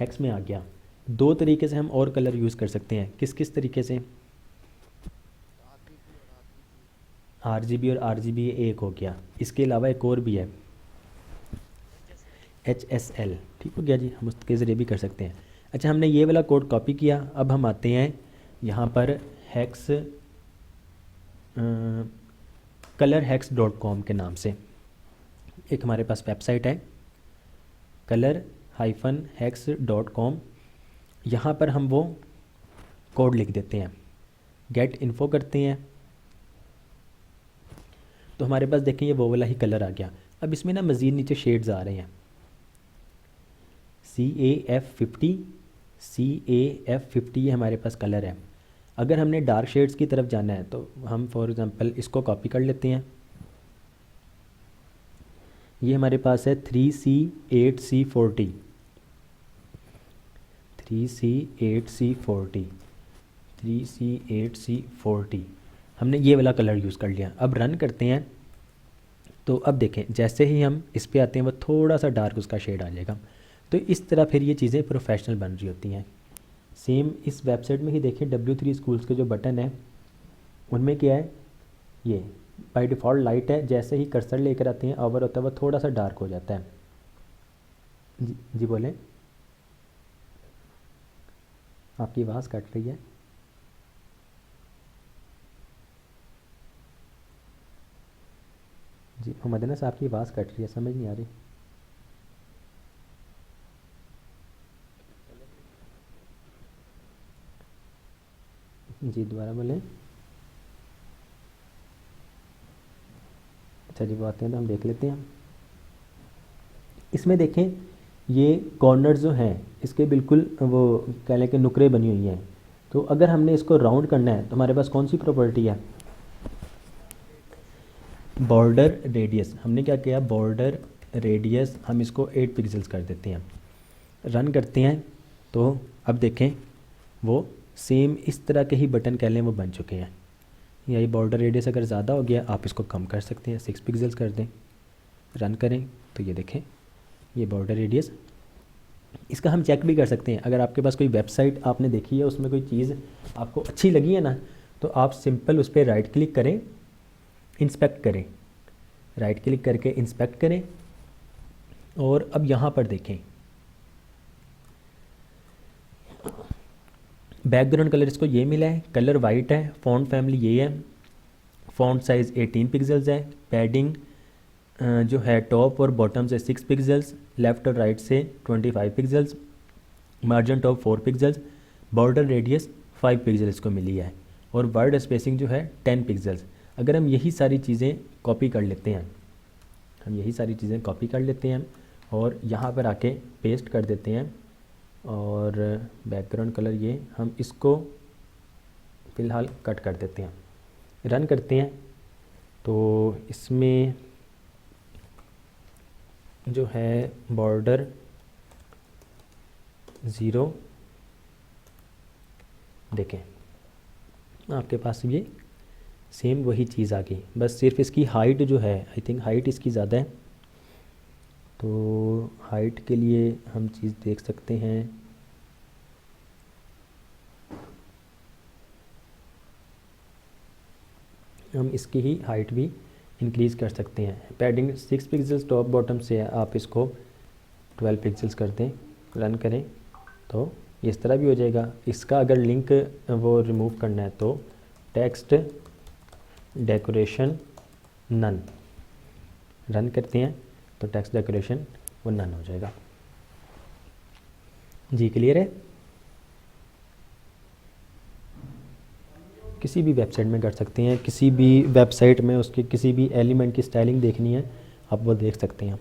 हेक्स में आ गया। दो तरीके से हम और कलर यूज़ कर सकते हैं। किस किस तरीके से? RGB और RGB एक हो गया, इसके अलावा एक और भी है HSL, ठीक हो गया जी, हम उसके ज़रिए भी कर सकते हैं। अच्छा, हमने ये वाला कोड कॉपी किया। अब हम आते हैं यहाँ पर हेक्स कलर हेक्स .com के नाम से एक हमारे पास वेबसाइट है color-hex.com। यहाँ पर हम वो कोड लिख देते हैं, गेट इन्फो करते हैं तो हमारे पास देखें ये वो वाला ही कलर आ गया। अब इसमें ना मज़ीद नीचे शेड्स आ रहे हैं, CAF50 ये हमारे पास कलर है। अगर हमने डार्क शेड्स की तरफ जाना है तो हम फॉर एग्ज़ाम्पल इसको कॉपी कर लेते हैं। ये हमारे पास है 3C8C40, 3C8C40, 3C8C40, हमने ये वाला कलर यूज़ कर लिया। अब रन करते हैं तो अब देखें जैसे ही हम इस पे आते हैं वो थोड़ा सा डार्क उसका शेड आ जाएगा। तो इस तरह फिर ये चीज़ें प्रोफेशनल बन रही होती हैं। सेम इस वेबसाइट में ही देखें W3 स्कूल्स के जो बटन है उनमें क्या है, ये बाय डिफ़ॉल्ट लाइट है, जैसे ही कर्सर लेकर आते हैं ओवर होता है वो थोड़ा सा डार्क हो जाता है। जी बोलें, आपकी आवाज़ कट रही है। जी मोहम्मद अनस, आपकी आवाज़ कट रही है, समझ नहीं आ रही। जी दोबारा बोलें। अच्छा जी, वो आते हैं तो हम देख लेते हैं। इसमें देखें ये कॉर्नर जो हैं इसके बिल्कुल वो कह लें कि नुकरे बनी हुई हैं। तो अगर हमने इसको राउंड करना है तो हमारे पास कौन सी प्रॉपर्टी है? Border radius. हमने क्या किया, बॉर्डर रेडियस हम इसको 8 पिक्सल्स कर देते हैं। रन करते हैं तो अब देखें वो सेम इस तरह के ही बटन कह लें वो बन चुके हैं। या ये बॉर्डर रेडियस अगर ज़्यादा हो गया आप इसको कम कर सकते हैं, 6 पिक्सल्स कर दें। रन करें तो ये देखें ये बॉर्डर रेडियस। इसका हम चेक भी कर सकते हैं। अगर आपके पास कोई वेबसाइट आपने देखी है उसमें कोई चीज़ आपको अच्छी लगी है ना, तो आप सिंपल उस पर राइट क्लिक करें, इंस्पेक्ट करें, राइट क्लिक करके इंस्पेक्ट करें। और अब यहाँ पर देखें बैकग्राउंड कलर इसको ये मिला है, कलर वाइट है, फ़ॉन्ट फैमिली ये है, फ़ॉन्ट साइज़ 18 पिक्सल्स है, पैडिंग जो है टॉप और बॉटम से 6 पिक्सल्स, लेफ़्ट और राइट से 25 pixels, margin top 4 pixels, border radius 5 pixels को मिली है और वर्ड स्पेसिंग जो है 10 पिक्सल्स। अगर हम यही सारी चीज़ें कॉपी कर लेते हैं, हम यही सारी चीज़ें कॉपी कर लेते हैं और यहाँ पर आके पेस्ट कर देते हैं और बैकग्राउंड कलर ये हम इसको फ़िलहाल कट कर देते हैं, रन करते हैं। तो इसमें जो है बॉर्डर 0 देखें आपके पास ये सेम वही चीज़ आ गई, बस सिर्फ इसकी हाइट जो है, आई थिंक हाइट इसकी ज़्यादा है, तो हाइट के लिए हम चीज़ देख सकते हैं। हम इसकी ही हाइट भी इंक्रीज़ कर सकते हैं। पैडिंग 6 पिक्सल्स टॉप बॉटम से है, आप इसको 12 पिक्सल्स कर दें, रन करें तो इस तरह भी हो जाएगा। इसका अगर लिंक वो रिमूव करना है तो टेक्स्ट डेकोरेशन नन, रन करते हैं तो टेक्स्ट डेकोरेशन वो नन हो जाएगा। जी क्लियर है? किसी भी वेबसाइट में कर सकते हैं, किसी भी वेबसाइट में उसके किसी भी एलिमेंट की स्टाइलिंग देखनी है आप वो देख सकते हैं।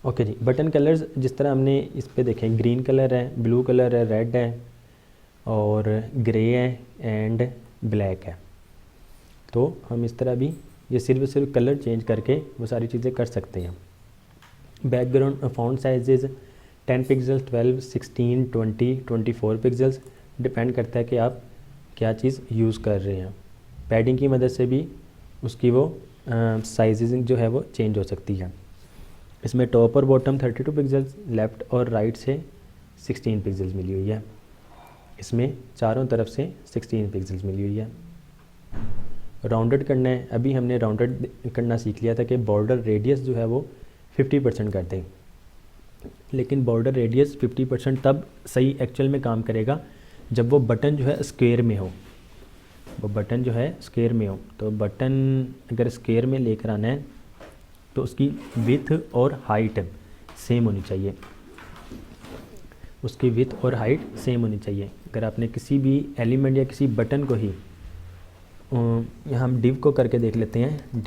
ओके जी, बटन कलर्स जिस तरह हमने इस पे देखें, ग्रीन कलर है, ब्लू कलर है, रेड है और ग्रे है एंड ब्लैक है। तो हम इस तरह भी ये सिर्फ कलर चेंज करके वो सारी चीज़ें कर सकते हैं। Background font sizes 10 pixels, 12, 16, 20, 24 pixels, depend करता है कि आप क्या चीज़ यूज़ कर रहे हैं। पैडिंग की मदद से भी उसकी वो साइजिंग जो है वो चेंज हो सकती है। इसमें टॉप और बॉटम 32 पिक्सल्स, लेफ़्ट और राइट से 16 पिक्सल्स मिली हुई है। इसमें चारों तरफ से 16 पिक्सल्स मिली हुई है। राउंडेड करना है, अभी हमने राउंडेड करना सीख लिया था कि बॉर्डर रेडियस जो है वो 50% कर दें, लेकिन बॉर्डर रेडियस 50% तब सही एक्चुअल में काम करेगा जब वो बटन जो है स्क्वायर में हो। वो बटन जो है स्क्वायर में हो, तो बटन अगर स्क्वायर में लेकर आना है तो उसकी विड्थ और हाइट सेम होनी चाहिए, उसकी विड्थ और हाइट सेम होनी चाहिए। अगर आपने किसी भी एलिमेंट या किसी बटन को ही यहाँ हम डिव को करके देख लेते हैं।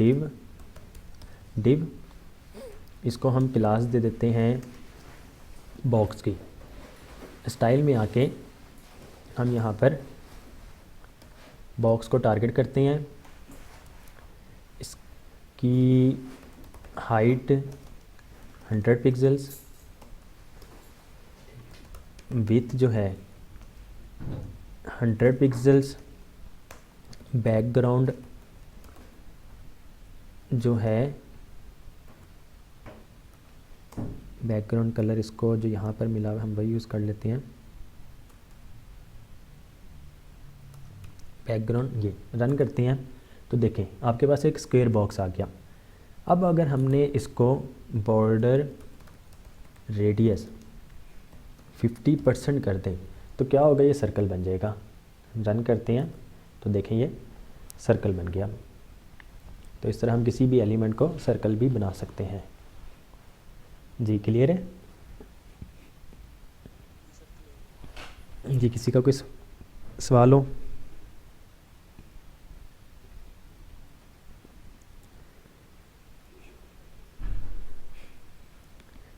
डिव इसको हम क्लास दे देते हैं बॉक्स की। स्टाइल में आके हम यहाँ पर बॉक्स को टारगेट करते हैं, इसकी हाइट 100 पिक्सल्स, विड्थ जो है 100 पिक्सल्स, बैकग्राउंड जो है बैकग्राउंड कलर इसको जो यहाँ पर मिला हुआ हम वही यूज़ कर लेते हैं। बैकग्राउंड ये रन करते हैं तो देखें आपके पास एक स्क्वायर बॉक्स आ गया। अब अगर हमने इसको बॉर्डर रेडियस 50% कर दें तो क्या होगा, ये सर्कल बन जाएगा। रन करते हैं तो देखें ये सर्कल बन गया। तो इस तरह हम किसी भी एलिमेंट को सर्कल भी बना सकते हैं। जी क्लियर है? जी किसी का कोई सवाल हो?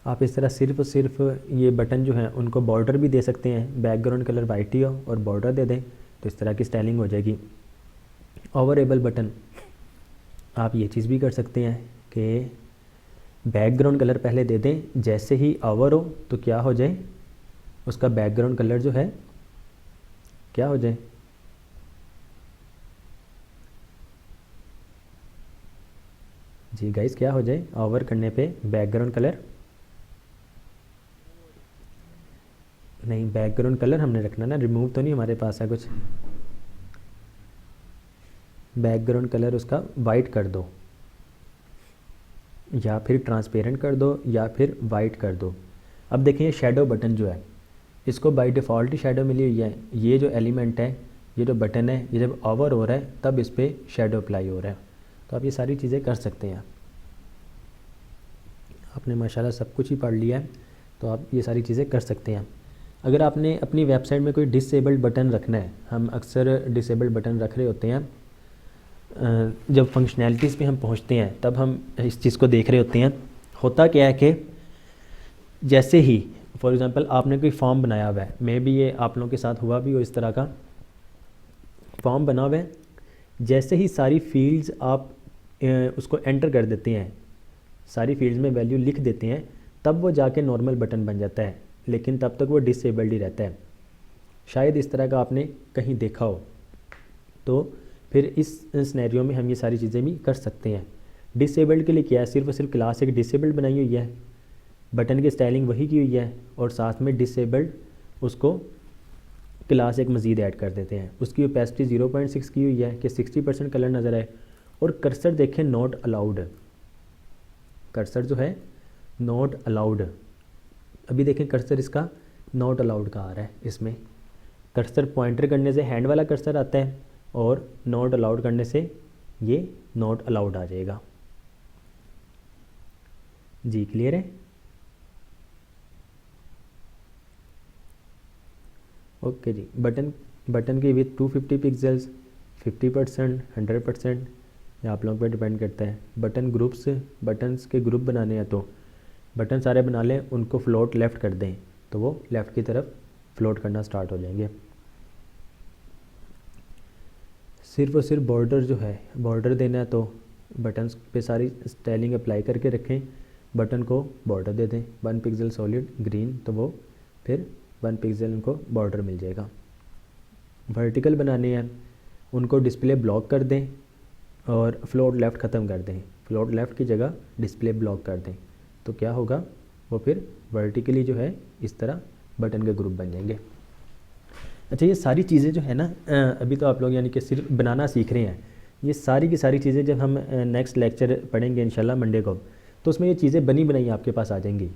आप इस तरह सिर्फ ये बटन जो हैं उनको बॉर्डर भी दे सकते हैं, बैकग्राउंड कलर वाइट ही हो और बॉर्डर दे दें तो इस तरह की स्टाइलिंग हो जाएगी। ओवरेबल बटन आप ये चीज़ भी कर सकते हैं कि बैकग्राउंड कलर पहले दे दें, जैसे ही ओवर हो तो क्या हो जाए, उसका बैकग्राउंड कलर जो है क्या हो जाए, जी गाइस क्या हो जाए ओवर करने पे बैकग्राउंड कलर, नहीं बैकग्राउंड कलर हमने रखना ना, रिमूव तो नहीं हमारे पास है कुछ। बैकग्राउंड कलर उसका वाइट कर दो या फिर ट्रांसपेरेंट कर दो या फिर वाइट कर दो। अब देखिए ये शेडो बटन जो है इसको बाय डिफ़ॉल्ट ही शेडो मिली हुई है। ये जो एलिमेंट है, ये जो बटन है, ये जब ओवर हो रहा है तब इस पर शेडो अप्लाई हो रहा है। तो आप ये सारी चीज़ें कर सकते हैं। आपने माशाल्लाह सब कुछ ही पढ़ लिया है तो आप ये सारी चीज़ें कर सकते हैं। अगर आपने अपनी वेबसाइट में कोई डिसेबल्ड बटन रखना है, हम अक्सर डिसेबल्ड बटन रख रहे होते हैं, जब फंक्शनैलिटीज़ पे हम पहुंचते हैं तब हम इस चीज़ को देख रहे होते हैं। होता क्या है कि जैसे ही फॉर एग्ज़ाम्पल आपने कोई फॉर्म बनाया हुआ है, मे बी ये आप लोगों के साथ हुआ भी हो, इस तरह का फॉर्म बना हुआ है, जैसे ही सारी फील्ड्स आप उसको एंटर कर देते हैं, सारी फील्ड्स में वैल्यू लिख देते हैं, तब वो जाके नॉर्मल बटन बन जाता है, लेकिन तब तक वो डिसेबल्ड ही रहता है। शायद इस तरह का आपने कहीं देखा हो। तो फिर इस सिनेरियो में हम ये सारी चीज़ें भी कर सकते हैं। डिसेबल्ड के लिए क्या है, सिर्फ और सिर्फ क्लास एक डिसेबल्ड बनाई हुई है, बटन की स्टाइलिंग वही की हुई है, और साथ में डिसेबल्ड उसको क्लास एक मज़ीद ऐड कर देते हैं। उसकी ओपेसिटी 0.6 की हुई है कि 60% कलर नज़र आए। और कर्सर देखें, नॉट अलाउड, कर्सर जो है नॉट अलाउड, अभी देखें कर्सर इसका नॉट अलाउड का आ रहा है। इसमें कर्सर पॉइंटर करने से हैंड वाला कर्सर आता है, और नॉट अलाउड करने से ये नॉट अलाउड आ जाएगा। जी क्लियर है? ओके जी। बटन की विथ 250 पिक्सल्स, 50%, 100%, ये आप लोगों पर डिपेंड करता है। बटन ग्रुप्स, बटन्स के ग्रुप बनाने हैं तो बटन सारे बना लें, उनको फ्लोट लेफ़्ट कर दें तो वो लेफ़्ट की तरफ फ्लोट करना स्टार्ट हो जाएंगे। सिर्फ और सिर्फ बॉर्डर जो है, बॉर्डर देना है तो बटन्स पे सारी स्टाइलिंग अप्लाई करके रखें, बटन को बॉर्डर दे दें 1 पिक्सल सॉलिड ग्रीन, तो वो फिर 1 पिक्सल उनको बॉर्डर मिल जाएगा। वर्टिकल बनाने हैं, उनको डिस्प्ले ब्लॉक कर दें और फ्लोट लेफ़्ट ख़त्म कर दें, फ्लोट लेफ़्ट की जगह डिस्प्ले ब्लॉक कर दें, तो क्या होगा, वो फिर वर्टिकली जो है इस तरह बटन के ग्रुप बन जाएंगे। अच्छा, ये सारी चीज़ें जो है ना, अभी तो आप लोग यानी कि सिर्फ बनाना सीख रहे हैं, ये सारी की सारी चीज़ें जब हम नेक्स्ट लेक्चर पढ़ेंगे इंशाल्लाह मंडे को, तो उसमें ये चीज़ें बनी बनाई आपके पास आ जाएंगी।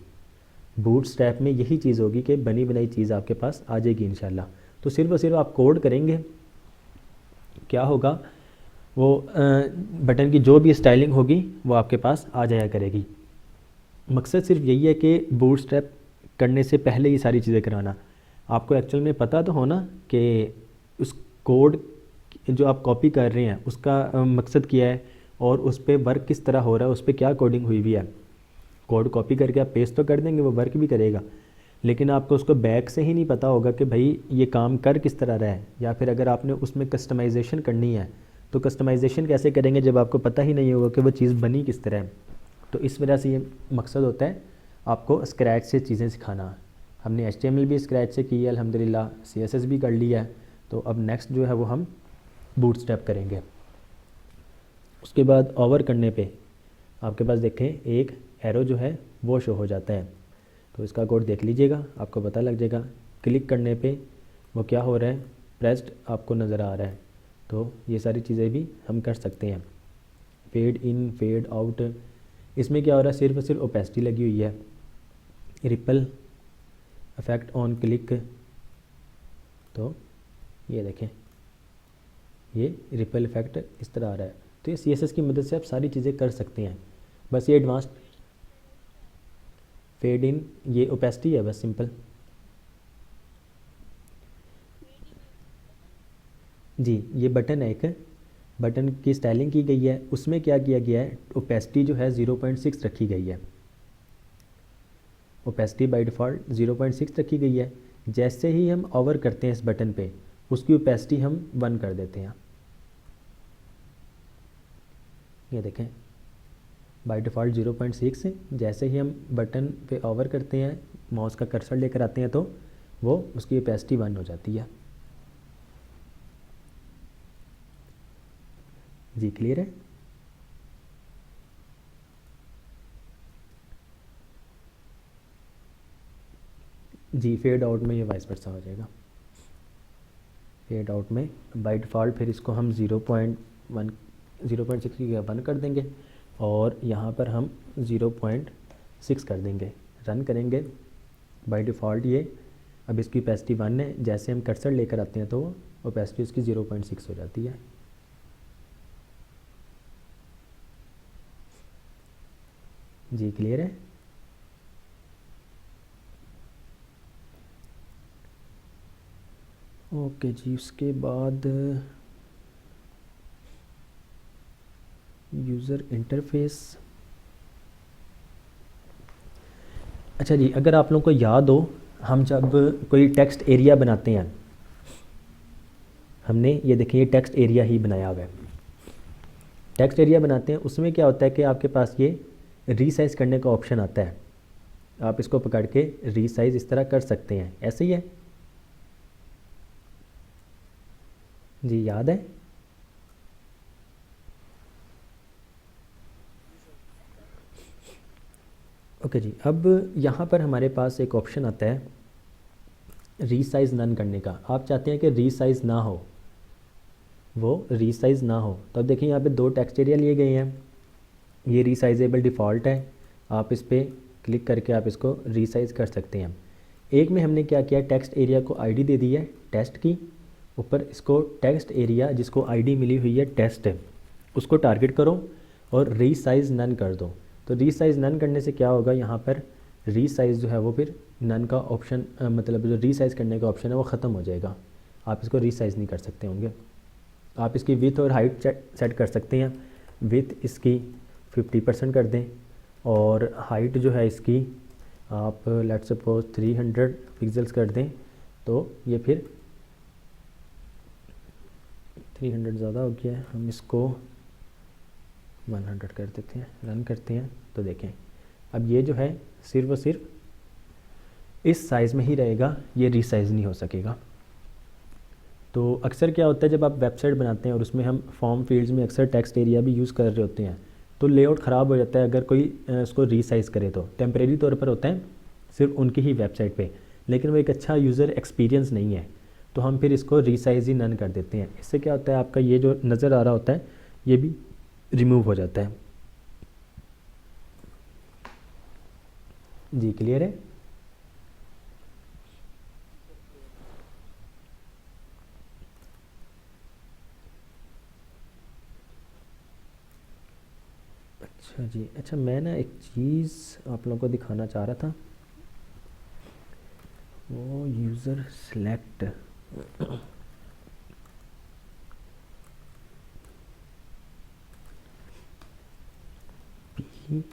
बूटस्ट्रैप में यही चीज़ होगी कि बनी बनाई चीज़ आपके पास आ जाएगी इंशाल्लाह। तो सिर्फ और सिर्फ आप कोड करेंगे, क्या होगा, वो बटन की जो भी स्टाइलिंग होगी वो आपके पास आ जाया करेगी। मकसद सिर्फ यही है कि बूटस्ट्रैप करने से पहले ये सारी चीज़ें कराना। आपको एक्चुअल में पता तो होना कि उस कोड जो आप कॉपी कर रहे हैं उसका मकसद क्या है, और उस पर वर्क किस तरह हो रहा है, उस पर क्या कोडिंग हुई हुई है। कोड कॉपी करके आप पेस्ट तो कर देंगे, वो वर्क भी करेगा, लेकिन आपको उसको बैक से ही नहीं पता होगा कि भाई ये काम कर किस तरह रहा है। या फिर अगर आपने उसमें कस्टमाइजेशन करनी है तो कस्टमाइजेशन कैसे करेंगे जब आपको पता ही नहीं होगा कि वो चीज़ बनी किस तरह है। तो इस वजह से ये मकसद होता है आपको स्क्रैच से चीज़ें सिखाना। हमने HTML भी स्क्रैच से की है अल्हम्दुलिल्लाह, CSS भी कर लिया है, तो अब नेक्स्ट जो है वो हम बूटस्ट्रैप करेंगे। उसके बाद ओवर करने पे आपके पास देखें एक एरो जो है वो शो हो जाता है, तो इसका कोड देख लीजिएगा, आपको पता लग जाएगा। क्लिक करने पे वो क्या हो रहा है, प्रेस्ड आपको नज़र आ रहा है। तो ये सारी चीज़ें भी हम कर सकते हैं। फेड इन, फेड आउट, इसमें क्या हो रहा है, सिर्फ और सिर्फ ओपेसिटी लगी हुई है। रिपल इफेक्ट ऑन क्लिक, तो ये देखें ये रिपल इफेक्ट इस तरह आ रहा है। तो ये CSS की मदद से आप सारी चीज़ें कर सकते हैं। बस ये एडवांस फेड इन, ये ओपेसिटी है बस सिंपल। जी, ये बटन है, एक बटन की स्टाइलिंग की गई है, उसमें क्या किया गया है, ओपेसिटी जो है 0.6 रखी गई है। ओपेसिटी बाय डिफ़ॉल्ट 0.6 रखी गई है। जैसे ही हम ओवर करते हैं इस बटन पे, उसकी ओपेसिटी हम 1 कर देते हैं। ये देखें बाय डिफ़ॉल्ट 0.6, जैसे ही हम बटन पे ओवर करते हैं, माउस का कर्सर लेकर आते हैं, तो वो उसकी ओपेसिटी 1 हो जाती है। जी क्लियर है? जी, फेड आउट में ये वाइस वर्सा हो जाएगा। फेड आउट में बाय डिफ़ॉल्ट फिर इसको हम 0.6 की 1 कर देंगे, और यहाँ पर हम 0.6 कर देंगे। रन करेंगे, बाय डिफ़ॉल्ट ये अब इसकी ओपेसिटी 1 है, जैसे हम कर्सर लेकर आते हैं तो ओपेसिटी इसकी 0.6 हो जाती है। जी क्लियर है? ओके जी, उसके बाद यूज़र इंटरफेस। अच्छा जी, अगर आप लोगों को याद हो, हम जब कोई टेक्स्ट एरिया बनाते हैं, हमने ये देखिए ये टेक्स्ट एरिया ही बनाया हुआ है। टेक्स्ट एरिया बनाते हैं, उसमें क्या होता है कि आपके पास ये रीसाइज़ करने का ऑप्शन आता है। आप इसको पकड़ के रीसाइज़ इस तरह कर सकते हैं, ऐसे ही है जी, याद है? ओके जी, अब यहाँ पर हमारे पास एक ऑप्शन आता है रीसाइज़ नन करने का। आप चाहते हैं कि रीसाइज़ ना हो, वो रीसाइज़ ना हो, तो अब देखिए यहाँ पे दो टेक्स्ट एरिया लिए गए हैं। ये रीसाइजेबल डिफ़ॉल्ट है, आप इस पर क्लिक करके आप इसको रीसाइज़ कर सकते हैं। एक में हमने क्या किया, टेक्स्ट एरिया को आईडी दे दी है टेस्ट की, ऊपर इसको टेक्स्ट एरिया जिसको आईडी मिली हुई है टेस्ट है, उसको टारगेट करो और रीसाइज़ नन कर दो। तो रीसाइज़ नन करने से क्या होगा, यहाँ पर रीसाइज़ जो है वो फिर नन का ऑप्शन, मतलब जो रीसाइज़ करने का ऑप्शन है वो ख़त्म हो जाएगा। आप इसको रीसाइज़ नहीं कर सकते होंगे। आप इसकी विथ और हाइट सेट कर सकते हैं। विथ इसकी 50% कर दें और हाइट जो है इसकी आप लेट्स सपोज 300 पिक्सल्स कर दें, तो ये फिर 300 ज़्यादा हो गया है, हम इसको 100 कर देते हैं, रन करते हैं तो देखें अब ये जो है सिर्फ और सिर्फ इस साइज़ में ही रहेगा, ये रीसाइज़ नहीं हो सकेगा। तो अक्सर क्या होता है जब आप वेबसाइट बनाते हैं और उसमें हम फॉर्म फील्ड्स में अक्सर टेक्स्ट एरिया भी यूज़ कर रहे होते हैं, तो लेआउट ख़राब हो जाता है अगर कोई इसको रीसाइज़ करे। तो टेम्परेरी तौर पर होता है सिर्फ उनकी ही वेबसाइट पे, लेकिन वो एक अच्छा यूज़र एक्सपीरियंस नहीं है, तो हम फिर इसको रीसाइज़ ही नन कर देते हैं। इससे क्या होता है, आपका ये जो नज़र आ रहा होता है ये भी रिमूव हो जाता है। जी क्लियर है? अच्छा जी, अच्छा मैं ना एक चीज़ आप लोगों को दिखाना चाह रहा था, वो user select. P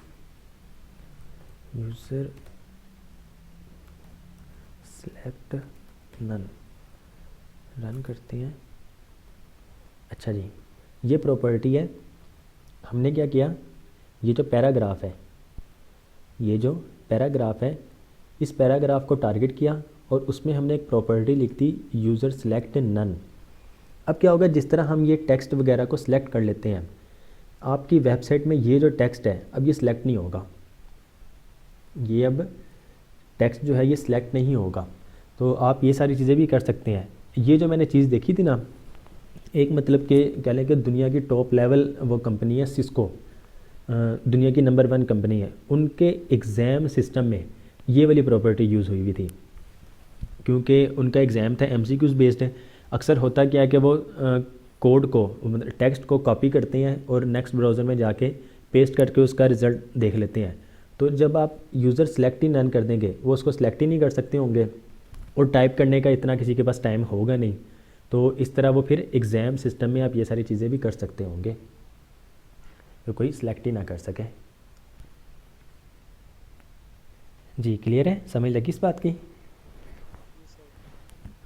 user select none, run करते हैं। अच्छा जी, ये प्रॉपर्टी है, हमने क्या किया, ये जो पैराग्राफ है, ये जो पैराग्राफ है, इस पैराग्राफ को टारगेट किया और उसमें हमने एक प्रॉपर्टी लिख दी यूज़र सेलेक्ट नन। अब क्या होगा, जिस तरह हम ये टेक्स्ट वगैरह को सिलेक्ट कर लेते हैं, आपकी वेबसाइट में ये जो टेक्स्ट है अब ये सिलेक्ट नहीं होगा, ये अब टेक्स्ट जो है ये सिलेक्ट नहीं होगा। तो आप ये सारी चीज़ें भी कर सकते हैं। ये जो मैंने चीज़ देखी थी ना, एक मतलब कि कह लें कि दुनिया की टॉप लेवल वो कंपनी है सिस्को, दुनिया की नंबर 1 कंपनी है, उनके एग्ज़ाम सिस्टम में ये वाली प्रॉपर्टी यूज़ हुई हुई थी, क्योंकि उनका एग्ज़ाम था MCQs बेस्ड है। अक्सर होता क्या है कि वो कोड को, मतलब टेक्स्ट को कॉपी करते हैं और नेक्स्ट ब्राउज़र में जाके पेस्ट करके उसका रिज़ल्ट देख लेते हैं। तो जब आप यूज़र सेलेक्ट ही नन कर देंगे, वो उसको सेलेक्ट ही नहीं कर सकते होंगे और टाइप करने का इतना किसी के पास टाइम होगा नहीं, तो इस तरह वो फिर एग्ज़ाम सिस्टम में आप ये सारी चीज़ें भी कर सकते होंगे, तो कोई सिलेक्ट ही ना कर सके। जी क्लियर है, समझ लगी इस बात की?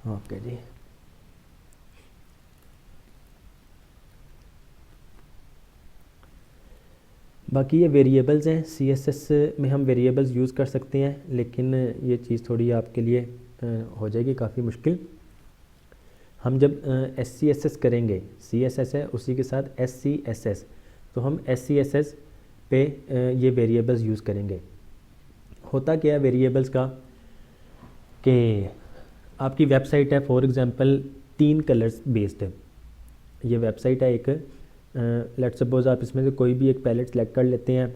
ओके जी। बाकी ये वेरिएबल्स हैं, CSS में हम वेरिएबल्स यूज़ कर सकते हैं, लेकिन ये चीज़ थोड़ी आपके लिए हो जाएगी काफ़ी मुश्किल। हम जब SCSS करेंगे, CSS है उसी के साथ SCSS, तो हम SCSS पे ये वेरिएबल्स यूज़ करेंगे। होता क्या है वेरिएबल्स का, कि आपकी वेबसाइट है फॉर एग्ज़ाम्पल 3 कलर्स बेस्ड है, ये वेबसाइट है एक, लेट्स सपोज आप इसमें से कोई भी एक पैलेट सेलेक्ट कर लेते हैं,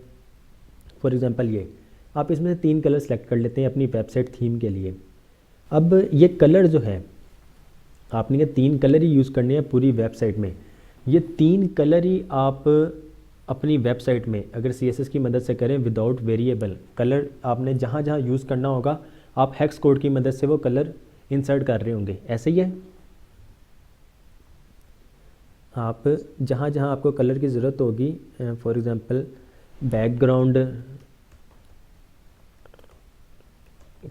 फॉर एग्ज़ाम्पल ये आप इसमें से 3 कलर सेलेक्ट कर लेते हैं अपनी वेबसाइट थीम के लिए। अब ये कलर जो है आपने ये 3 कलर ही यूज़ करने हैं पूरी वेबसाइट में, ये 3 कलर ही आप अपनी वेबसाइट में अगर CSS की मदद से करें विदाउट वेरिएबल, कलर आपने जहाँ जहाँ यूज़ करना होगा आप हेक्स कोड की मदद से वो कलर इंसर्ट कर रहे होंगे, ऐसे ही है। आप जहाँ जहाँ आपको कलर की ज़रूरत होगी, फॉर एग्ज़ाम्पल बैकग्राउंड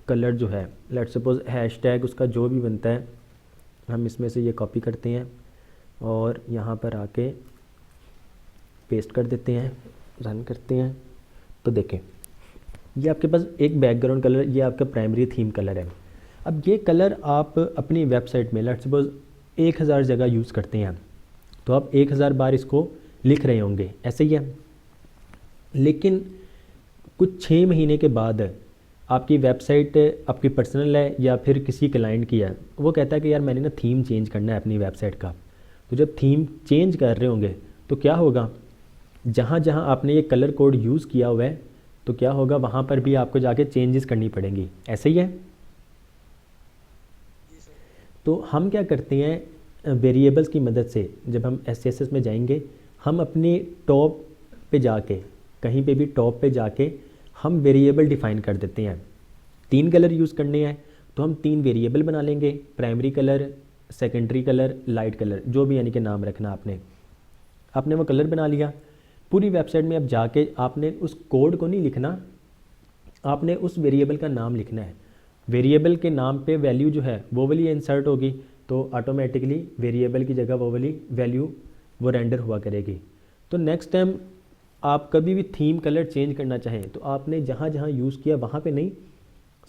कलर जो है, लेट्स सपोज हैशटैग उसका जो भी बनता है, हम इसमें से ये कॉपी करते हैं और यहाँ पर आके पेस्ट कर देते हैं, रन करते हैं। तो देखें ये आपके पास एक बैकग्राउंड कलर, ये आपका प्राइमरी थीम कलर है। अब ये कलर आप अपनी वेबसाइट में लेट्स सपोज 1000 जगह यूज़ करते हैं, तो आप 1000 बार इसको लिख रहे होंगे, ऐसे ही है। लेकिन कुछ 6 महीने के बाद आपकी वेबसाइट आपकी पर्सनल है या फिर किसी क्लाइंट की है, वो कहता है कि यार मैंने ना थीम चेंज करना है अपनी वेबसाइट का। तो जब थीम चेंज कर रहे होंगे तो क्या होगा, जहाँ जहाँ आपने ये कलर कोड यूज़ किया हुआ है तो क्या होगा, वहाँ पर भी आपको जाके चेंजेस करनी पड़ेंगी, ऐसे ही है। तो हम क्या करते हैं, वेरिएबल्स की मदद से जब हम SCSS में जाएंगे, हम अपने टॉप पे जाके, कहीं पे भी टॉप पे जाके हम वेरिएबल डिफ़ाइन कर देते हैं। 3 कलर यूज़ करने हैं तो हम 3 वेरिएबल बना लेंगे, primary colour, secondary colour, light colour, जो भी यानी कि नाम रखना आपने वो कलर बना लिया। पूरी वेबसाइट में अब जाके आपने उस कोड को नहीं लिखना, आपने उस वेरिएबल का नाम लिखना है। वेरिएबल के नाम पे वैल्यू जो है वो वाली इंसर्ट होगी, तो ऑटोमेटिकली वेरिएबल की जगह वो वाली वैल्यू वो रेंडर हुआ करेगी। तो नेक्स्ट टाइम आप कभी भी थीम कलर चेंज करना चाहें तो आपने जहाँ जहाँ यूज़ किया वहाँ पे नहीं,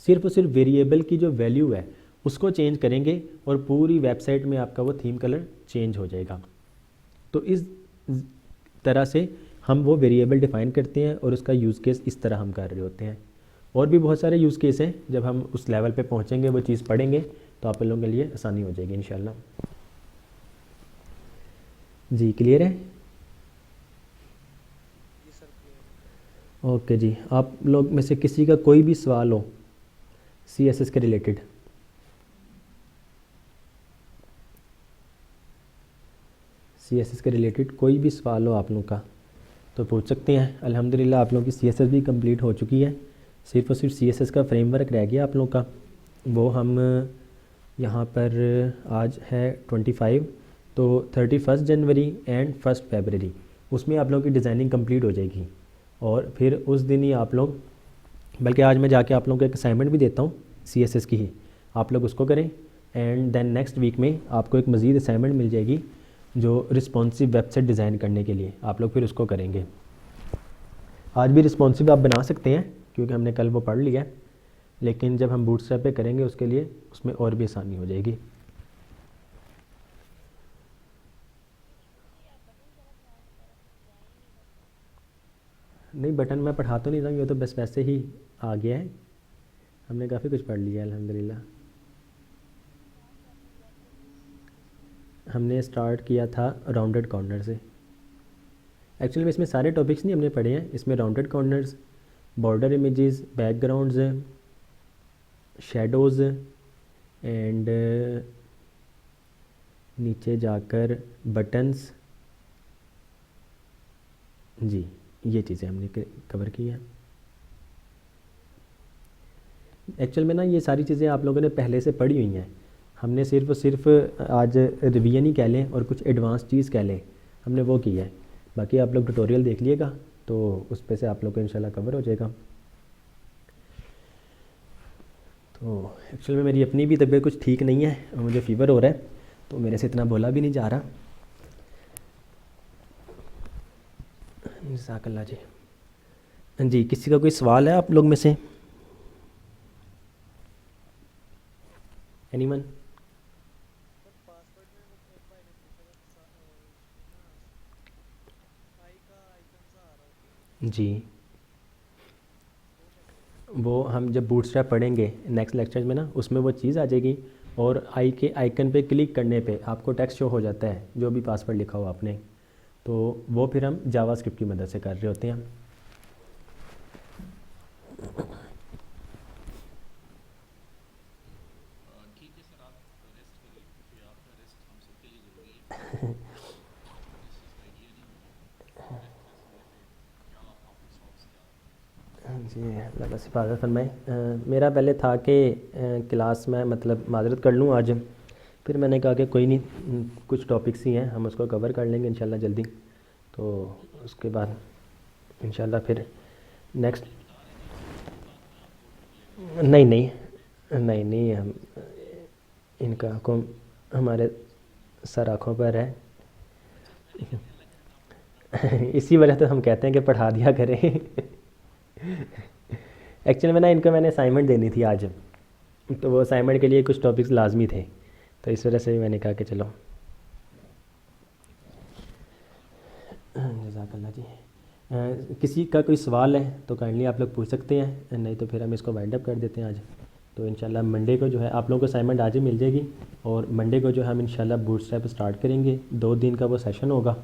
सिर्फ और सिर्फ वेरिएबल की जो वैल्यू है उसको चेंज करेंगे और पूरी वेबसाइट में आपका वो थीम कलर चेंज हो जाएगा। तो इस तरह से हम वो वेरिएबल डिफ़ाइन करते हैं और उसका यूज़ केस इस तरह हम कर रहे होते हैं। और भी बहुत सारे यूज़ केस हैं, जब हम उस लेवल पे पहुंचेंगे वो चीज़ पढ़ेंगे तो आप लोगों के लिए आसानी हो जाएगी इंशाल्लाह। जी क्लियर है? ओके जी, आप लोग में से किसी का कोई भी सवाल हो CSS के रिलेटेड? CSS के रिलेटेड कोई भी सवाल हो आप लोगों का तो पूछ सकते हैं। अल्हम्दुलिल्लाह आप लोगों की CSS भी कंप्लीट हो चुकी है, सिर्फ और सिर्फ CSS का फ्रेमवर्क रह गया आप लोगों का। वो हम यहाँ पर आज है 25, तो 31 जनवरी एंड 1 फरवरी उसमें आप लोगों की डिज़ाइनिंग कंप्लीट हो जाएगी। और फिर उस दिन ही आप लोग, बल्कि आज मैं जाके आप लोगों को एक असाइनमेंट भी देता हूँ CSS की ही, आप लोग उसको करें। एंड देन नेक्स्ट वीक में आपको एक मज़ीद असाइनमेंट मिल जाएगी जो रिस्पॉन्सिव वेबसाइट डिज़ाइन करने के लिए, आप लोग फिर उसको करेंगे। आज भी रिस्पॉन्सिव आप बना सकते हैं क्योंकि हमने कल वो पढ़ लिया है, लेकिन जब हम बूटस्ट्रैप पे करेंगे उसके लिए उसमें और भी आसानी हो जाएगी। नहीं बटन मैं पढ़ा तो नहीं रहा, ये तो बस वैसे ही आ गया है, हमने काफ़ी कुछ पढ़ लिया है अल्हम्दुलिल्लाह। हमने स्टार्ट किया था राउंडेड कॉर्नर से। एक्चुअली में इसमें सारे टॉपिक्स नहीं हमने पढ़े हैं, इसमें rounded corners, border images, backgrounds, shadows and नीचे जाकर बटन्स, जी ये चीज़ें हमने कवर की हैं। एक्चुअल में ना ये सारी चीज़ें आप लोगों ने पहले से पढ़ी हुई हैं, हमने सिर्फ और सिर्फ आज रिवीजन ही कह लें और कुछ एडवांस चीज़ कह लें, हमने वो की है। बाकी आप लोग ट्यूटोरियल देख लीजिएगा तो उस पे से आप लोग को इंशाल्लाह कवर हो जाएगा। तो एक्चुअल में मेरी अपनी भी तबीयत कुछ ठीक नहीं है, मुझे फ़ीवर हो रहा है तो मेरे से इतना बोला भी नहीं जा रहा। जज़ाकल्लाह जी। जी किसी का कोई सवाल है आप लोग में से? एनीवन? जी वो हम जब बूटस्ट्रैप पढ़ेंगे नेक्स्ट लेक्चर में ना, उसमें वो चीज़ आ जाएगी और आई के आइकन पे क्लिक करने पे आपको टेक्स्ट शो हो जाता है जो भी पासवर्ड लिखा हो आपने, तो वो फिर हम जावास्क्रिप्ट की मदद से कर रहे होते हैं। ठीक है सर, आप रेस्ट करिए क्योंकि आपका रेस्ट हम सबके लिए ज़रूरी है। इस चीज़ का आइडिया नहीं मुझे रेफरेंस रिलेटेड क्या आपके सॉफ्ट्स क्या। जी अल्लाह बस हिफाजत फरमाए। मेरा पहले था कि क्लास में मतलब माजरत कर लूँ आज, फिर मैंने कहा कि कोई नहीं, कुछ टॉपिक्स ही हैं, हम उसको कवर कर लेंगे इंशाल्लाह जल्दी। तो उसके बाद इंशाल्लाह फिर नेक्स्ट। नहीं नहीं, नहीं नहीं, हम इनका आँखों, हमारे सर आँखों पर है। इसी वजह से हम कहते हैं कि पढ़ा दिया करें। एक्चुअली में ना इनको मैंने असाइनमेंट देनी थी आज, तो वो असाइनमेंट के लिए कुछ टॉपिक्स लाजमी थे, तो इस वजह से भी मैंने कहा कि चलो। जज़ाकल्लाह जी। किसी का कोई सवाल है तो काइंडली आप लोग पूछ सकते हैं, नहीं तो फिर हम इसको वाइंड अप कर देते हैं आज। तो इंशाल्लाह मंडे को जो है आप लोगों को असाइनमेंट आज ही मिल जाएगी, और मंडे को जो है हम इंशाल्लाह बूटस्ट्रैप स्टार्ट करेंगे। 2 दिन का वो सेशन होगा,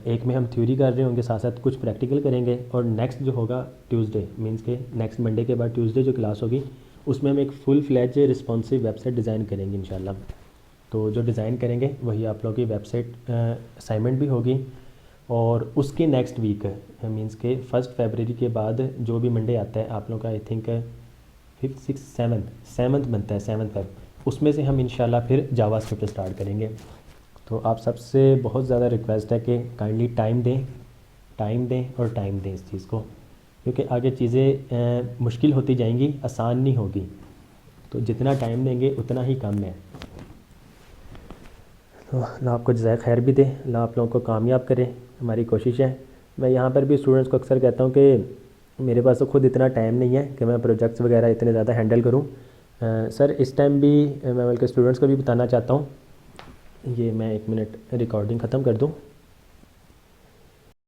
एक में हम थ्योरी कर रहे होंगे, साथ साथ कुछ प्रैक्टिकल करेंगे, और नेक्स्ट जो होगा ट्यूसडे, मींस के नेक्स्ट मंडे के बाद ट्यूसडे जो क्लास होगी उसमें हम एक full fledge responsive website design करेंगे इंशाल्लाह। तो जो डिज़ाइन करेंगे वही आप लोगों की वेबसाइट असाइनमेंट भी होगी, और उसके नेक्स्ट वीक मींस के 1 फरवरी के बाद जो भी मंडे आता है आप लोगों का, I think 5th 6th 7th बनता है, 7th फेब, उसमें से हम इंशाल्लाह फिर जावास्क्रिप्ट स्टार्ट करेंगे। तो आप सबसे बहुत ज़्यादा रिक्वेस्ट है कि काइंडली टाइम दें और टाइम दें इस चीज़ को, क्योंकि आगे चीज़ें मुश्किल होती जाएंगी, आसान नहीं होगी। तो जितना टाइम देंगे उतना ही कम है। तो अल्लाह आपको जज़ाए खैर भी दे, अल्लाह आप लोगों को कामयाब करे, हमारी कोशिश है। मैं यहाँ पर भी स्टूडेंट्स को अक्सर कहता हूँ कि मेरे पास तो खुद इतना टाइम नहीं है कि मैं प्रोजेक्ट्स वगैरह इतने ज़्यादा हैंडल करूँ। सर इस टाइम भी मैं बल्कि स्टूडेंट्स को भी बताना चाहता हूँ, ये मैं 1 मिनट रिकॉर्डिंग ख़त्म कर दूँ।